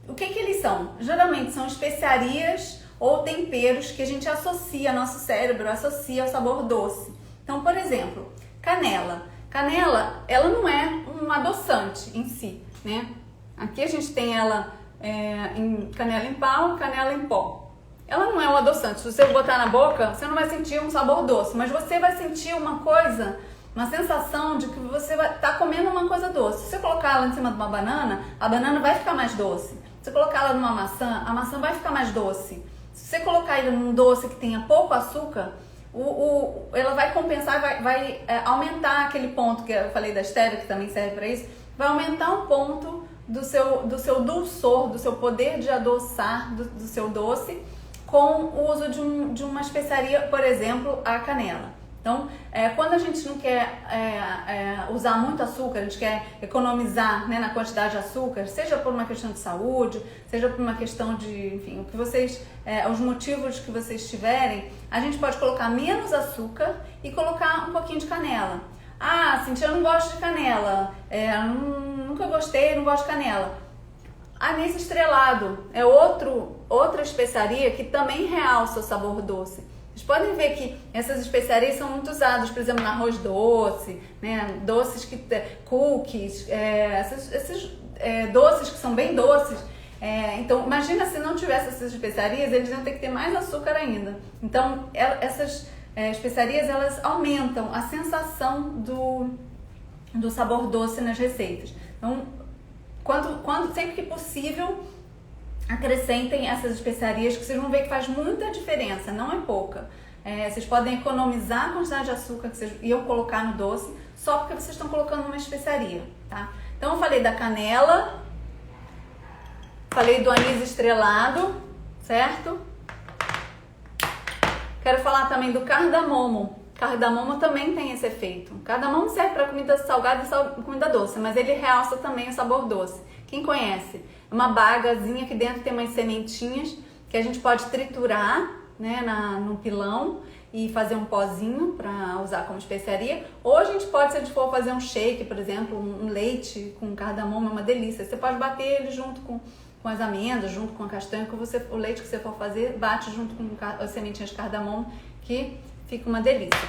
O que eles são? Geralmente são especiarias ou temperos que a gente associa, nosso cérebro associa ao sabor doce. Então, por exemplo, canela. Canela, ela não é um adoçante em si, né? Aqui a gente tem ela em canela em pau e canela em pó. Ela não é um adoçante. Se você botar na boca, você não vai sentir um sabor doce, mas você vai sentir uma sensação de que você vai estar comendo uma coisa doce. Se você colocar ela em cima de uma banana, a banana vai ficar mais doce. Se você colocar ela numa maçã, a maçã vai ficar mais doce. Se você colocar ela num doce que tenha pouco açúcar, ela vai compensar, vai aumentar aquele ponto que eu falei da stevia, que também serve para isso, vai aumentar um ponto do seu dulçor, do seu poder de adoçar do seu doce, com o uso de uma especiaria, por exemplo, a canela. Então, quando a gente não quer usar muito açúcar, a gente quer economizar, né, na quantidade de açúcar, seja por uma questão de saúde, seja por uma questão de, enfim, o que os motivos que vocês tiverem, a gente pode colocar menos açúcar e colocar um pouquinho de canela. Cintia, eu não gosto de canela, nunca gostei, não gosto de canela. Anis estrelado é outra especiaria que também realça o sabor doce. Vocês podem ver que essas especiarias são muito usadas, por exemplo, no arroz doce, né? Doces cookies, esses doces que são bem doces. Então, imagina se não tivesse essas especiarias, eles iam ter que ter mais açúcar ainda. Então, essas especiarias, elas aumentam a sensação do sabor doce nas receitas. Então, sempre que possível, acrescentem essas especiarias, que vocês vão ver que faz muita diferença, não é pouca. Vocês podem economizar a quantidade de açúcar que vocês iam colocar no doce, só porque vocês estão colocando uma especiaria, tá? Então eu falei da canela, falei do anis estrelado, certo? Quero falar também do cardamomo. Cardamomo também tem esse efeito. Cardamomo serve para comida salgada e comida doce, mas ele realça também o sabor doce. Quem conhece? É uma bagazinha que dentro tem umas sementinhas que a gente pode triturar, né, no pilão e fazer um pozinho para usar como especiaria. Ou a gente pode, se a gente for fazer um shake, por exemplo, um leite com cardamomo, é uma delícia. Você pode bater ele junto com as amêndoas, junto com a castanha, o leite que você for fazer, bate junto com as sementinhas de cardamomo, que fica uma delícia.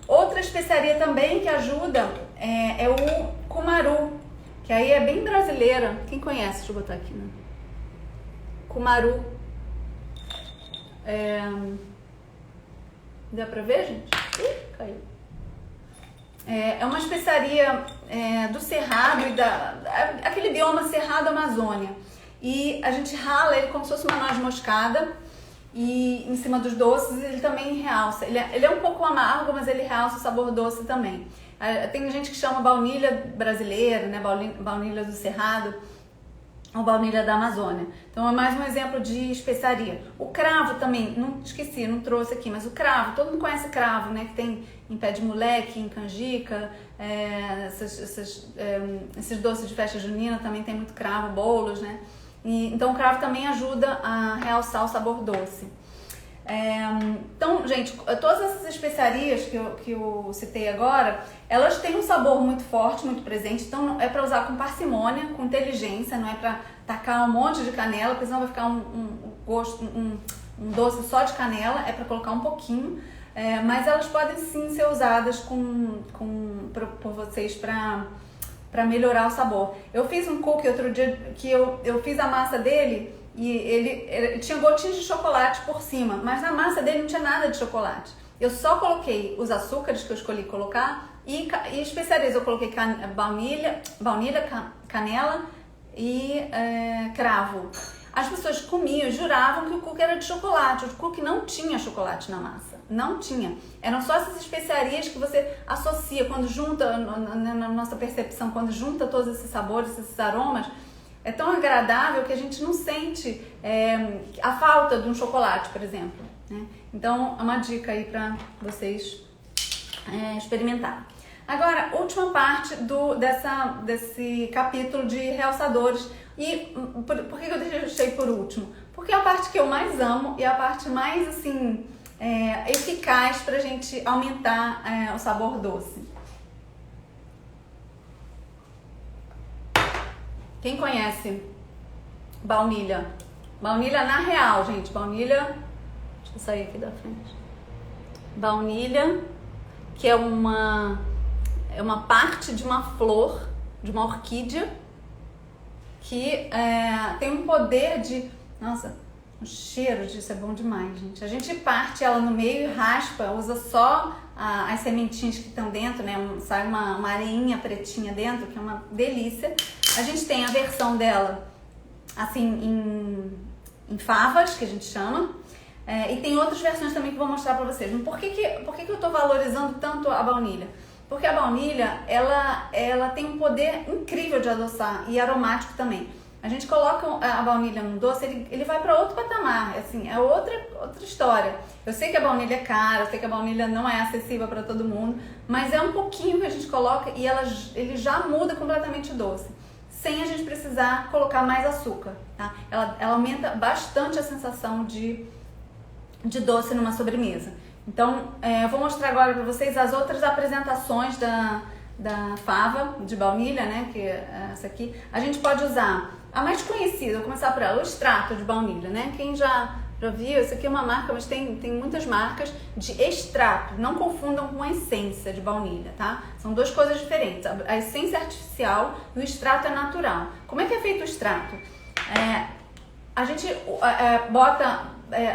Outra especiaria também que ajuda é o cumaru, que aí é bem brasileira. Quem conhece? Deixa eu botar aqui, né? Cumaru. Dá pra ver, gente? Ih, caiu. É uma especiaria do Cerrado, aquele bioma Cerrado Amazônia. E a gente rala ele como se fosse uma noz moscada. E em cima dos doces ele também realça. Ele é um pouco amargo, mas ele realça o sabor doce também. Tem gente que chama baunilha brasileira, né? Baunilha do Cerrado ou baunilha da Amazônia. Então é mais um exemplo de especiaria. O cravo também, não trouxe aqui, mas o cravo, todo mundo conhece cravo, né? Que tem em pé de moleque, em canjica, esses doces de festa junina também tem muito cravo, bolos, né? Então o cravo também ajuda a realçar o sabor doce. Então, gente, todas essas especiarias que eu citei agora, elas têm um sabor muito forte, muito presente, então é para usar com parcimônia, com inteligência, não é para tacar um monte de canela, porque senão vai ficar um doce só de canela, é para colocar um pouquinho, mas elas podem sim ser usadas por vocês para melhorar o sabor. Eu fiz um cookie outro dia que eu fiz a massa dele e ele tinha gotinhas de chocolate por cima, mas na massa dele não tinha nada de chocolate. Eu só coloquei os açúcares que eu escolhi colocar e especiarias. Eu coloquei baunilha, canela e cravo. As pessoas comiam, juravam que o cookie era de chocolate. O cookie não tinha chocolate na massa, não tinha. Eram só essas especiarias que você associa, quando junta, na nossa percepção, quando junta todos esses sabores, esses aromas, é tão agradável que a gente não sente a falta de um chocolate, por exemplo, né? Então, é uma dica aí para vocês experimentarem. Agora, última parte desse capítulo de realçadores. E por que eu deixei por último? Porque é a parte que eu mais amo e é a parte mais, assim, eficaz pra gente aumentar o sabor doce. Quem conhece baunilha? Baunilha na real, gente. Baunilha... Deixa eu sair aqui da frente. Baunilha, que é uma parte de uma flor, de uma orquídea, que tem um poder de... Nossa, o cheiro disso é bom demais, gente. A gente parte ela no meio e raspa, usa só as sementinhas que estão dentro, né? Sai uma areinha pretinha dentro, que é uma delícia. A gente tem a versão dela, assim, em favas, que a gente chama. E tem outras versões também que eu vou mostrar pra vocês. Mas por que eu tô valorizando tanto a baunilha? Porque a baunilha, ela tem um poder incrível de adoçar e aromático também. A gente coloca a baunilha no doce, ele vai para outro patamar, assim, é outra história. Eu sei que a baunilha é cara, eu sei que a baunilha não é acessível para todo mundo, mas é um pouquinho que a gente coloca e ele já muda completamente o doce, sem a gente precisar colocar mais açúcar, tá? Ela aumenta bastante a sensação de doce numa sobremesa. Então, eu vou mostrar agora para vocês as outras apresentações da fava de baunilha, né, que é essa aqui. A gente pode usar a mais conhecida, vou começar por ela, o extrato de baunilha, né? Quem já viu, isso aqui é uma marca, mas tem muitas marcas de extrato. Não confundam com a essência de baunilha, tá? São duas coisas diferentes. A essência é artificial e o extrato é natural. Como é que é feito o extrato? A gente bota,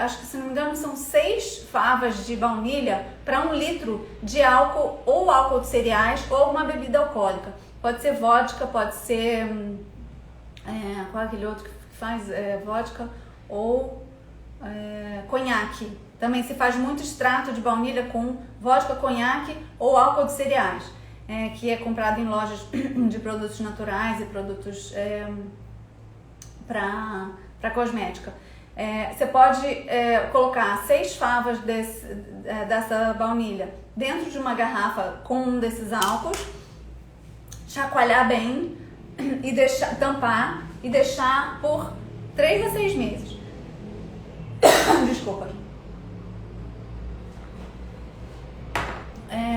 acho que se não me engano, são 6 favas de baunilha para 1 litro de álcool, ou álcool de cereais, ou uma bebida alcoólica. Pode ser vodka, pode ser... qual é aquele outro que faz vodka? Ou conhaque. Também se faz muito extrato de baunilha com vodka, conhaque ou álcool de cereais, que é comprado em lojas de produtos naturais e produtos para cosmética. Você pode colocar 6 favas dessa baunilha dentro de uma garrafa com um desses álcools, chacoalhar bem e tampar e deixar por 3 a 6 meses. Desculpa.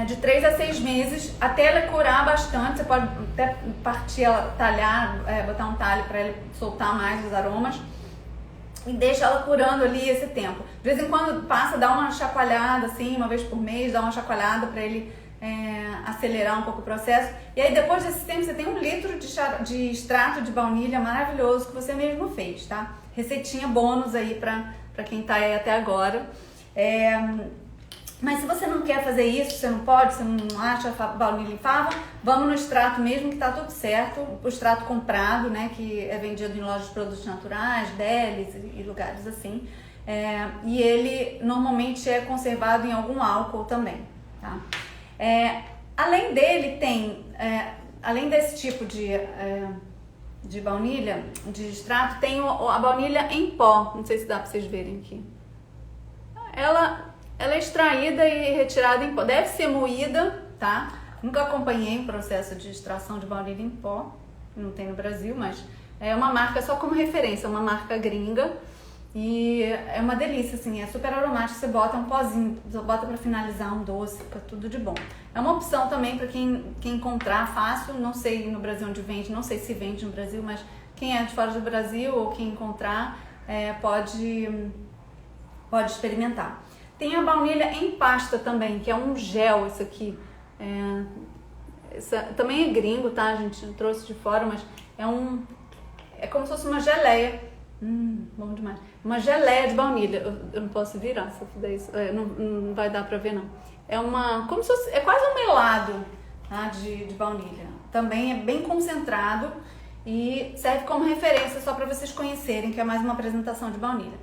De 3 a 6 meses, até ela curar bastante. Você pode até partir ela, talhar, botar um talho para ela soltar mais os aromas. E deixa ela curando ali esse tempo. De vez em quando passa, dá uma chacoalhada assim, uma vez por mês, dá uma chacoalhada para ele acelerar um pouco o processo. E aí depois desse tempo você tem 1 litro de extrato de baunilha maravilhoso que você mesmo fez, tá? Receitinha bônus aí pra quem tá aí até agora. Mas se você não quer fazer isso, você não pode, você não acha baunilha em fava, vamos no extrato mesmo que tá tudo certo. O extrato comprado, né, que é vendido em lojas de produtos naturais, delis e lugares assim. E ele normalmente é conservado em algum álcool também, tá? Além dele tem, além desse tipo de baunilha, de extrato, tem a baunilha em pó. Não sei se dá pra vocês verem aqui. Ela é extraída e retirada em pó. Deve ser moída, tá? Nunca acompanhei o processo de extração de baunilha em pó. Não tem no Brasil, mas É uma marca só como referência, uma marca gringa. E é uma delícia, assim, é super aromático, você bota um pozinho, bota pra finalizar um doce, fica tudo de bom. É uma opção também pra quem encontrar fácil, não sei no Brasil onde vende, não sei se vende no Brasil, mas quem é de fora do Brasil ou quem encontrar pode experimentar. Tem a baunilha em pasta também, que é um gel, isso aqui. Também é gringo, tá? A gente trouxe de fora, mas é como se fosse uma geleia. Bom demais. Uma geleia de baunilha. Eu não posso virar se eu fizer isso. Não vai dar pra ver, não. Como se fosse, é quase um melado, tá? de baunilha. Também é bem concentrado e serve como referência só para vocês conhecerem, que é mais uma apresentação de baunilha.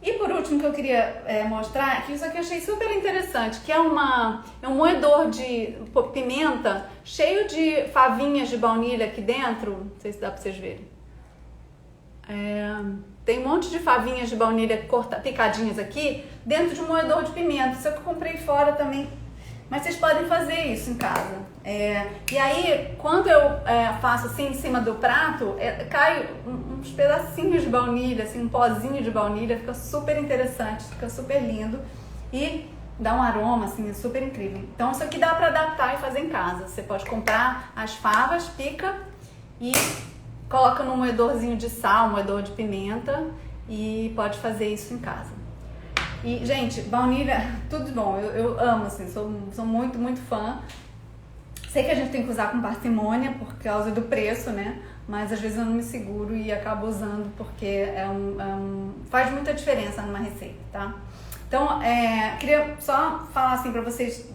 E por último que eu queria mostrar, que isso aqui eu achei super interessante, que é um moedor de pimenta cheio de favinhas de baunilha aqui dentro. Não sei se dá pra vocês verem. Tem um monte de favinhas de baunilha picadinhas aqui dentro de um moedor de pimenta. Isso que eu comprei fora também, mas vocês podem fazer isso em casa. E aí, quando eu faço assim em cima do prato, cai uns pedacinhos de baunilha, assim, um pozinho de baunilha, fica super interessante, fica super lindo e dá um aroma, assim, super incrível. Então isso aqui dá para adaptar e fazer em casa. Você pode comprar as favas, pica e coloca num moedorzinho de sal, um moedor de pimenta e pode fazer isso em casa. E, gente, baunilha, tudo de bom. Eu amo, assim, sou muito, muito fã. Sei que a gente tem que usar com parcimônia por causa do preço, né? Mas às vezes eu não me seguro e acabo usando porque faz muita diferença numa receita, tá? Então, queria só falar assim pra vocês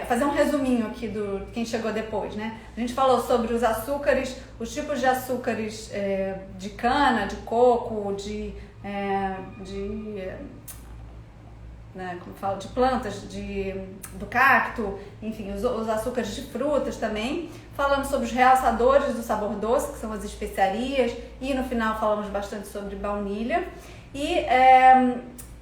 fazer um resuminho aqui do quem chegou depois, né? A gente falou sobre os açúcares, os tipos de açúcares de cana, de coco, como falo, de plantas, do cacto, enfim, os açúcares de frutas também. Falamos sobre os realçadores do sabor doce, que são as especiarias, e no final falamos bastante sobre baunilha. E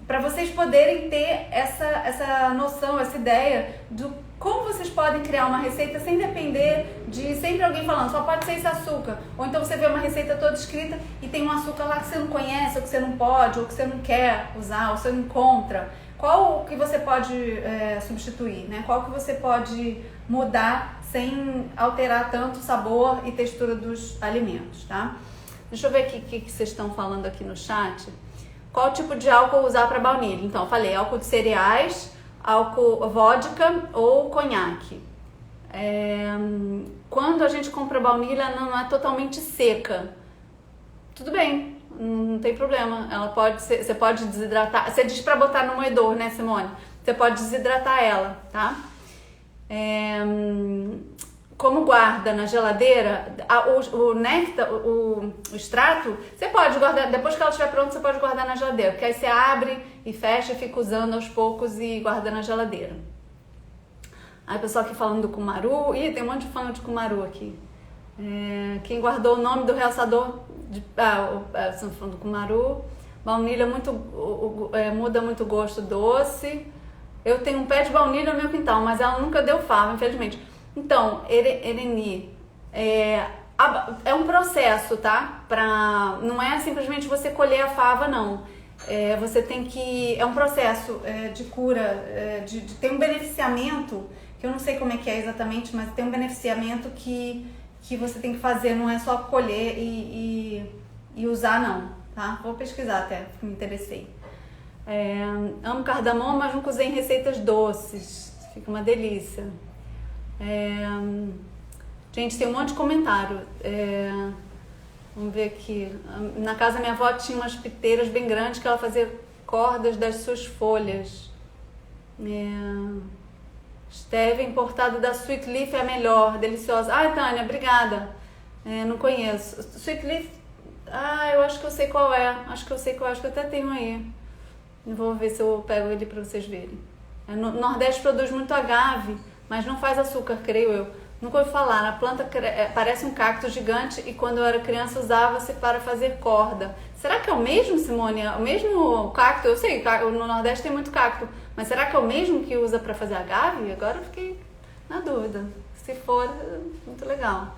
para vocês poderem ter essa noção, essa ideia do como vocês podem criar uma receita sem depender de sempre alguém falando, só pode ser esse açúcar. Ou então você vê uma receita toda escrita e tem um açúcar lá que você não conhece, ou que você não pode, ou que você não quer usar, ou você não encontra. Qual que você pode substituir, né? Qual que você pode mudar sem alterar tanto o sabor e textura dos alimentos, tá? Deixa eu ver aqui o que vocês estão falando aqui no chat. Qual tipo de álcool usar para baunilha? Então, eu falei álcool de cereais, álcool vodka ou conhaque. Quando a gente compra baunilha, não é totalmente seca. Tudo bem, não tem problema. Você pode desidratar. Você diz para botar no moedor, né, Simone? Você pode desidratar ela, tá? Como guarda na geladeira, o néctar, o extrato, você pode guardar, depois que ela estiver pronta, você pode guardar na geladeira, porque aí você abre e fecha e fica usando aos poucos e guarda na geladeira. Aí o pessoal aqui falando do cumaru, tem um monte de fã de cumaru aqui. Quem guardou o nome do realçador, estamos falando do cumaru, baunilha muda muito o gosto doce. Eu tenho um pé de baunilha no meu quintal, mas ela nunca deu fava, infelizmente. Então, Ereni, é um processo, tá? Não é simplesmente você colher a fava, não. Você tem que... É um processo de cura, de ter um beneficiamento, que eu não sei como é que é exatamente, mas tem um beneficiamento que você tem que fazer, não é só colher e usar, não, tá? Vou pesquisar até, me interessei. Amo cardamomo, mas nunca usei em receitas doces. Fica uma delícia. Gente, tem um monte de comentário. Vamos ver aqui. Na casa da minha avó tinha umas piteiras bem grandes que ela fazia cordas das suas folhas. Stevia importada da Sweet Leaf é a melhor, deliciosa. Ai, Tânia, obrigada. Não conheço. Sweet Leaf, eu acho que eu sei qual é. Acho que eu até tenho aí. Vou ver se eu pego ele para vocês verem. No Nordeste produz muito agave, mas não faz açúcar, creio eu. Nunca ouvi falar. A planta parece um cacto gigante e quando eu era criança usava-se para fazer corda. Será que é o mesmo, Simone? O mesmo cacto? Eu sei, no Nordeste tem muito cacto, mas será que é o mesmo que usa para fazer agave? Agora eu fiquei na dúvida. Se for, muito legal.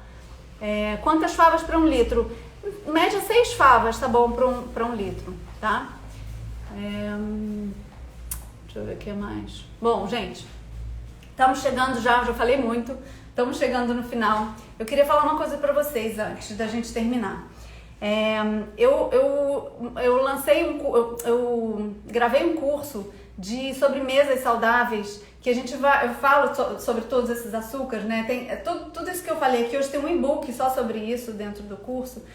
Quantas favas para 1 litro? média 6 favas, tá bom, para um litro, tá? Deixa eu ver o que mais. Bom, gente, estamos chegando já falei muito, estamos chegando no final. Eu queria falar uma coisa para vocês antes da gente terminar. Eu lancei eu gravei um curso de sobremesas saudáveis que eu falo sobre todos esses açúcares, né? Tem tudo isso que eu falei aqui. Hoje tem um e-book só sobre isso dentro do curso,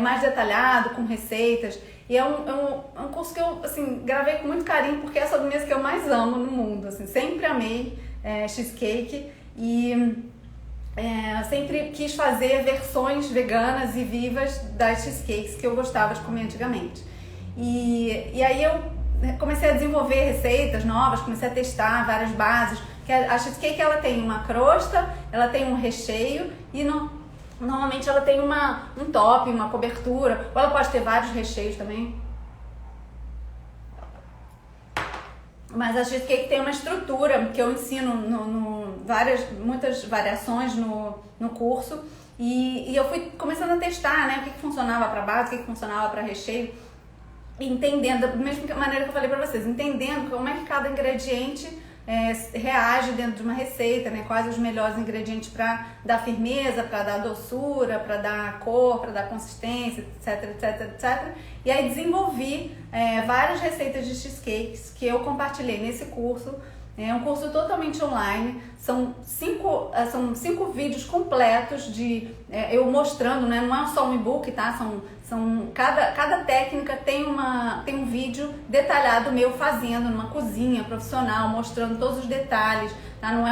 mais detalhado, com receitas. E é um curso que eu, assim, gravei com muito carinho, porque é a sobremesa que eu mais amo no mundo, assim. Sempre amei cheesecake e sempre quis fazer versões veganas e vivas das cheesecakes que eu gostava de comer antigamente. E aí eu comecei a desenvolver receitas novas, comecei a testar várias bases. A cheesecake, ela tem uma crosta, ela tem um recheio e normalmente ela tem um top, uma cobertura, ou ela pode ter vários recheios também. Mas a cheesecake tem uma estrutura que eu ensino muitas variações no curso. E eu fui começando a testar, né, o que funcionava para base, o que funcionava para recheio. Entendendo, da mesma maneira que eu falei para vocês, entendendo como é que cada ingrediente reage dentro de uma receita, né? Quais os melhores ingredientes para dar firmeza, para dar doçura, para dar cor, para dar consistência, etc, etc, etc. E aí desenvolvi várias receitas de cheesecakes que eu compartilhei nesse curso. É um curso totalmente online, são cinco vídeos completos eu mostrando, né? Não é só um e-book, tá? Cada técnica tem um vídeo detalhado meu fazendo numa cozinha profissional, mostrando todos os detalhes, tá? Não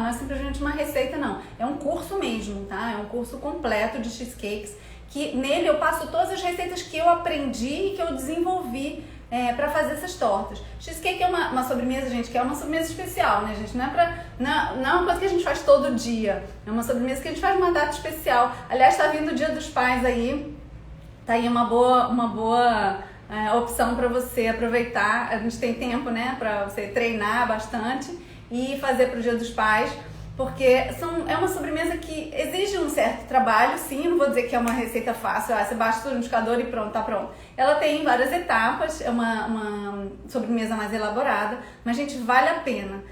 é simplesmente uma receita, não. É um curso mesmo, tá? É um curso completo de cheesecakes, que nele eu passo todas as receitas que eu aprendi e que eu desenvolvi para fazer essas tortas. Cheesecake é uma sobremesa, gente, que é uma sobremesa especial, né, gente? Não é uma coisa que a gente faz todo dia. É uma sobremesa que a gente faz numa data especial. Aliás, tá vindo o Dia dos Pais aí. Tá aí uma boa opção para você aproveitar. A gente tem tempo, né, para você treinar bastante e fazer pro Dia dos Pais. Porque é uma sobremesa que exige um certo trabalho, sim, não vou dizer que é uma receita fácil, você baixa tudo no liquidificador e pronto, tá pronto. Ela tem várias etapas, é uma sobremesa mais elaborada, mas, gente, vale a pena.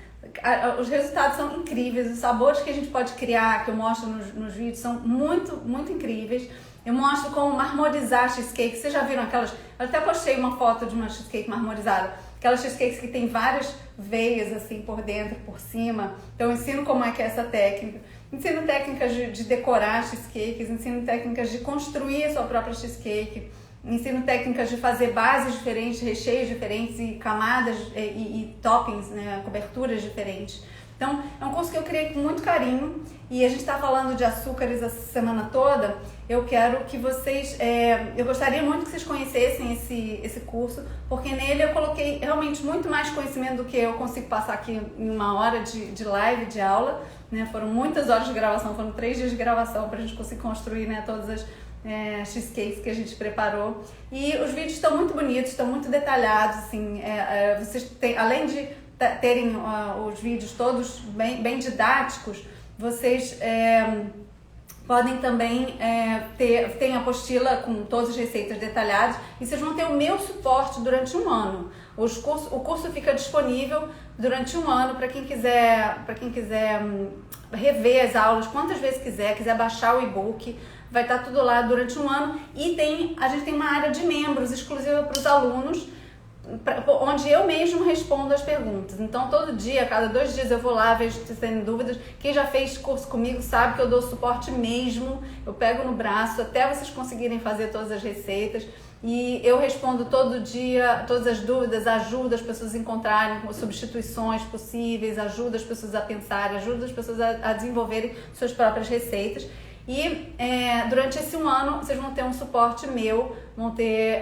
Os resultados são incríveis, os sabores que a gente pode criar, que eu mostro nos vídeos, são muito, muito incríveis. Eu mostro como marmorizar cheesecake. Vocês já viram aquelas? Eu até postei uma foto de uma cheesecake marmorizada. Aquelas cheesecakes que tem várias veias assim por dentro, por cima. Então eu ensino como é que é essa técnica. Ensino técnicas de decorar cheesecakes, ensino técnicas de construir a sua própria cheesecake. Ensino técnicas de fazer bases diferentes, recheios diferentes e camadas e toppings, né, coberturas diferentes. Então, é um curso que eu criei com muito carinho e a gente está falando de açúcares essa semana toda. Eu quero que vocês, eu gostaria muito que vocês conhecessem esse curso, porque nele eu coloquei realmente muito mais conhecimento do que eu consigo passar aqui em uma hora de live, de aula, né? Foram muitas horas de gravação, foram 3 dias de gravação para a gente conseguir construir, né, todas as cheesecakes que a gente preparou. E os vídeos estão muito bonitos, estão muito detalhados, assim, vocês têm, além de terem os vídeos todos bem didáticos, vocês podem também ter a apostila com todas as receitas detalhadas e vocês vão ter o meu suporte durante um ano. O curso fica disponível durante um ano para quem quiser rever as aulas quantas vezes quiser baixar o e-book. Vai estar tudo lá durante um ano e a gente tem uma área de membros exclusiva para os alunos, onde eu mesmo respondo as perguntas. Então, todo dia, a cada 2 dias eu vou lá, vejo se tem dúvidas. Quem já fez curso comigo sabe que eu dou suporte mesmo, eu pego no braço até vocês conseguirem fazer todas as receitas. E eu respondo todo dia todas as dúvidas, ajudo as pessoas a encontrarem substituições possíveis, ajudo as pessoas a pensarem, ajudo as pessoas a desenvolverem suas próprias receitas. E durante esse um ano vocês vão ter um suporte meu, vão ter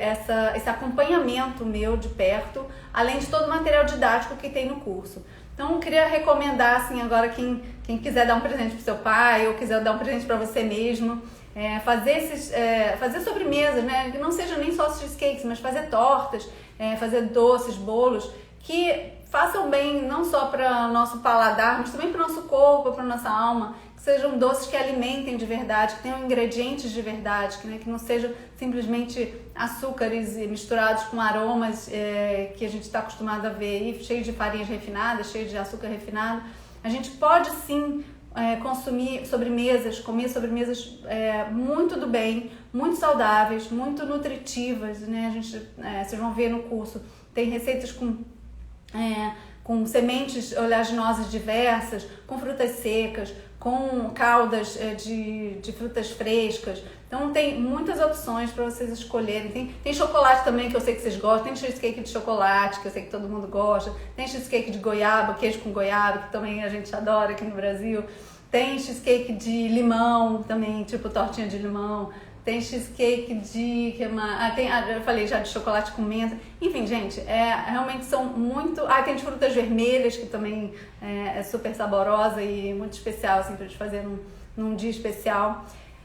esse acompanhamento meu de perto, além de todo o material didático que tem no curso. Então eu queria recomendar, assim, agora quem quiser dar um presente para o seu pai ou quiser dar um presente para você mesmo, fazer sobremesas, né? Que não seja nem só cheesecakes, mas fazer tortas, fazer doces, bolos, que façam bem não só para o nosso paladar, mas também para o nosso corpo, para a nossa alma, que sejam doces que alimentem de verdade, que tenham ingredientes de verdade, que não sejam simplesmente açúcares misturados com aromas que a gente está acostumado a ver aí, cheio de farinhas refinadas, cheio de açúcar refinado. A gente pode sim consumir sobremesas, comer sobremesas muito do bem, muito saudáveis, muito nutritivas, né? Vocês vão ver no curso, tem receitas com sementes oleaginosas diversas, com frutas secas, com caldas de frutas frescas. Então tem muitas opções para vocês escolherem. Tem chocolate também, que eu sei que vocês gostam. Tem cheesecake de chocolate, que eu sei que todo mundo gosta. Tem cheesecake de goiaba, queijo com goiaba, que também a gente adora aqui no Brasil. Tem cheesecake de limão também, tipo tortinha de limão. Tem cheesecake de... eu falei já de chocolate com menta. Enfim, gente, realmente são muito... tem de frutas vermelhas, que também é super saborosa e muito especial, assim, pra gente fazer num dia especial.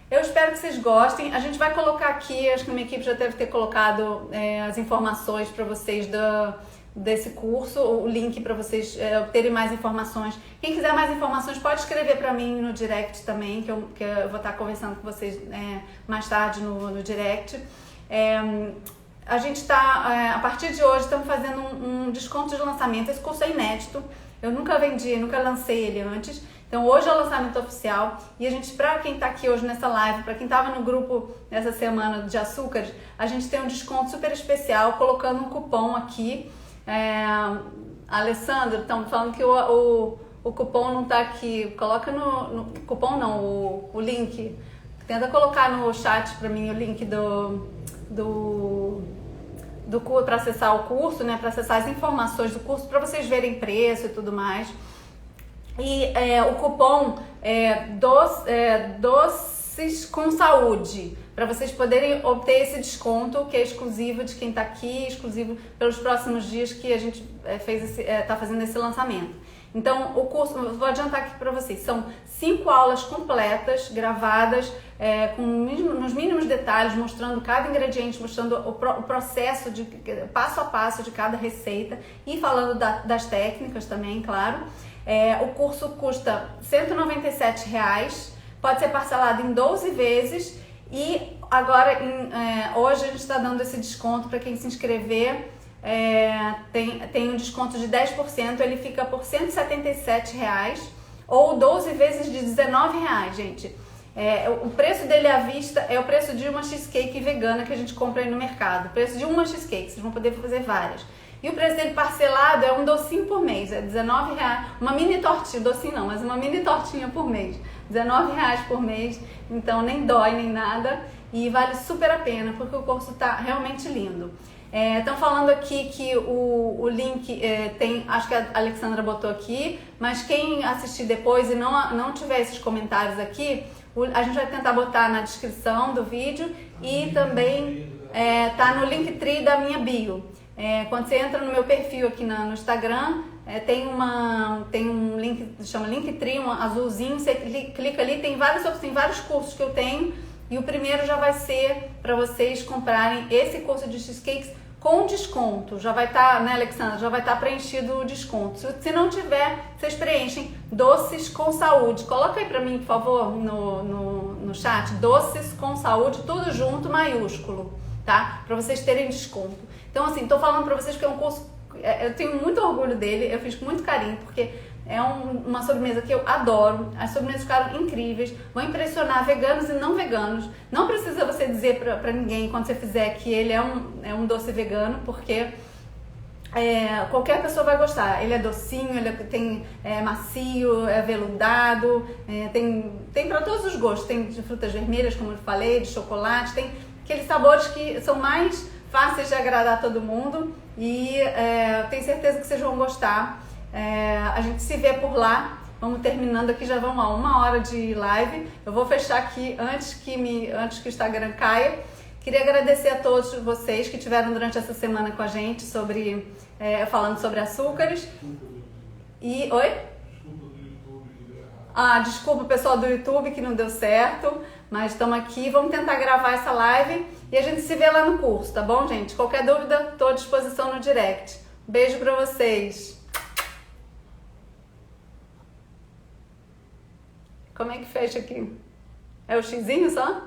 Eu espero que vocês gostem. A gente vai colocar aqui, acho que a minha equipe já deve ter colocado as informações para vocês desse curso, o link para vocês obterem mais informações. Quem quiser mais informações pode escrever para mim no direct também, que eu vou estar conversando com vocês mais tarde no direct. A gente está, a partir de hoje, estamos fazendo um desconto de lançamento. Esse curso é inédito, eu nunca vendi, nunca lancei ele antes. Então hoje é o lançamento oficial e a gente, para quem está aqui hoje nessa live, para quem estava no grupo essa semana de açúcares, a gente tem um desconto super especial colocando um cupom aqui. Alessandro, estão falando que o cupom não está aqui. Coloca no cupom não, o link. Tenta colocar no chat para mim o link do para acessar o curso, né? Para acessar as informações do curso, para vocês verem preço e tudo mais. E o cupom Doces com Saúde, para vocês poderem obter esse desconto que é exclusivo de quem está aqui, exclusivo pelos próximos dias que a gente está fazendo esse lançamento. Então, o curso, vou adiantar aqui para vocês, são 5 aulas completas, gravadas, nos mínimos detalhes, mostrando cada ingrediente, mostrando o processo, passo a passo de cada receita e falando das técnicas também, claro. O curso custa R$ 197, pode ser parcelado em 12 vezes e agora, hoje a gente está dando esse desconto para quem se inscrever, tem um desconto de 10%, ele fica por R$ 177 ou 12 vezes de R$ 19, gente. O preço dele à vista é o preço de uma cheesecake vegana que a gente compra aí no mercado, o preço de uma cheesecake, vocês vão poder fazer várias. E o preço dele parcelado é um docinho por mês, é R$19, uma mini tortinha, docinho não, mas uma mini tortinha por mês, R$19 por mês, então nem dói nem nada e vale super a pena porque o curso tá realmente lindo. Estão falando aqui que o link tem, acho que a Alexandra botou aqui, mas quem assistir depois e não tiver esses comentários aqui, a gente vai tentar botar na descrição do vídeo e também tá no Linktree da minha bio. Quando você entra no meu perfil aqui no Instagram, tem um link, chama Linktree, um azulzinho, você clica ali, tem vários cursos que eu tenho e o primeiro já vai ser para vocês comprarem esse curso de cheesecakes com desconto. Já vai estar, né, Alexandra? Já vai estar preenchido o desconto. Se não tiver, vocês preenchem Doces com Saúde. Coloca aí para mim, por favor, no chat, Doces com Saúde, tudo junto, maiúsculo, tá? Para vocês terem desconto. Então, assim, tô falando pra vocês que é um curso, eu tenho muito orgulho dele, eu fiz com muito carinho, porque é uma sobremesa que eu adoro, as sobremesas ficaram incríveis, vão impressionar veganos e não veganos. Não precisa você dizer pra ninguém, quando você fizer, que ele é um doce vegano, porque qualquer pessoa vai gostar. Ele é docinho, tem macio, é veludado, tem pra todos os gostos, tem de frutas vermelhas, como eu falei, de chocolate, tem aqueles sabores que são mais fáceis de agradar todo mundo e tenho certeza que vocês vão gostar. A gente se vê por lá. Vamos terminando aqui, já vamos a 1 hora de live. Eu vou fechar aqui antes que o Instagram caia. Queria agradecer a todos vocês que estiveram durante essa semana com a gente falando sobre açúcares. Oi? Desculpa o pessoal do YouTube que não deu certo, mas estamos aqui, vamos tentar gravar essa live e a gente se vê lá no curso, tá bom, gente? Qualquer dúvida, estou à disposição no direct. Beijo pra vocês! Como é que fecha aqui? É o xizinho só?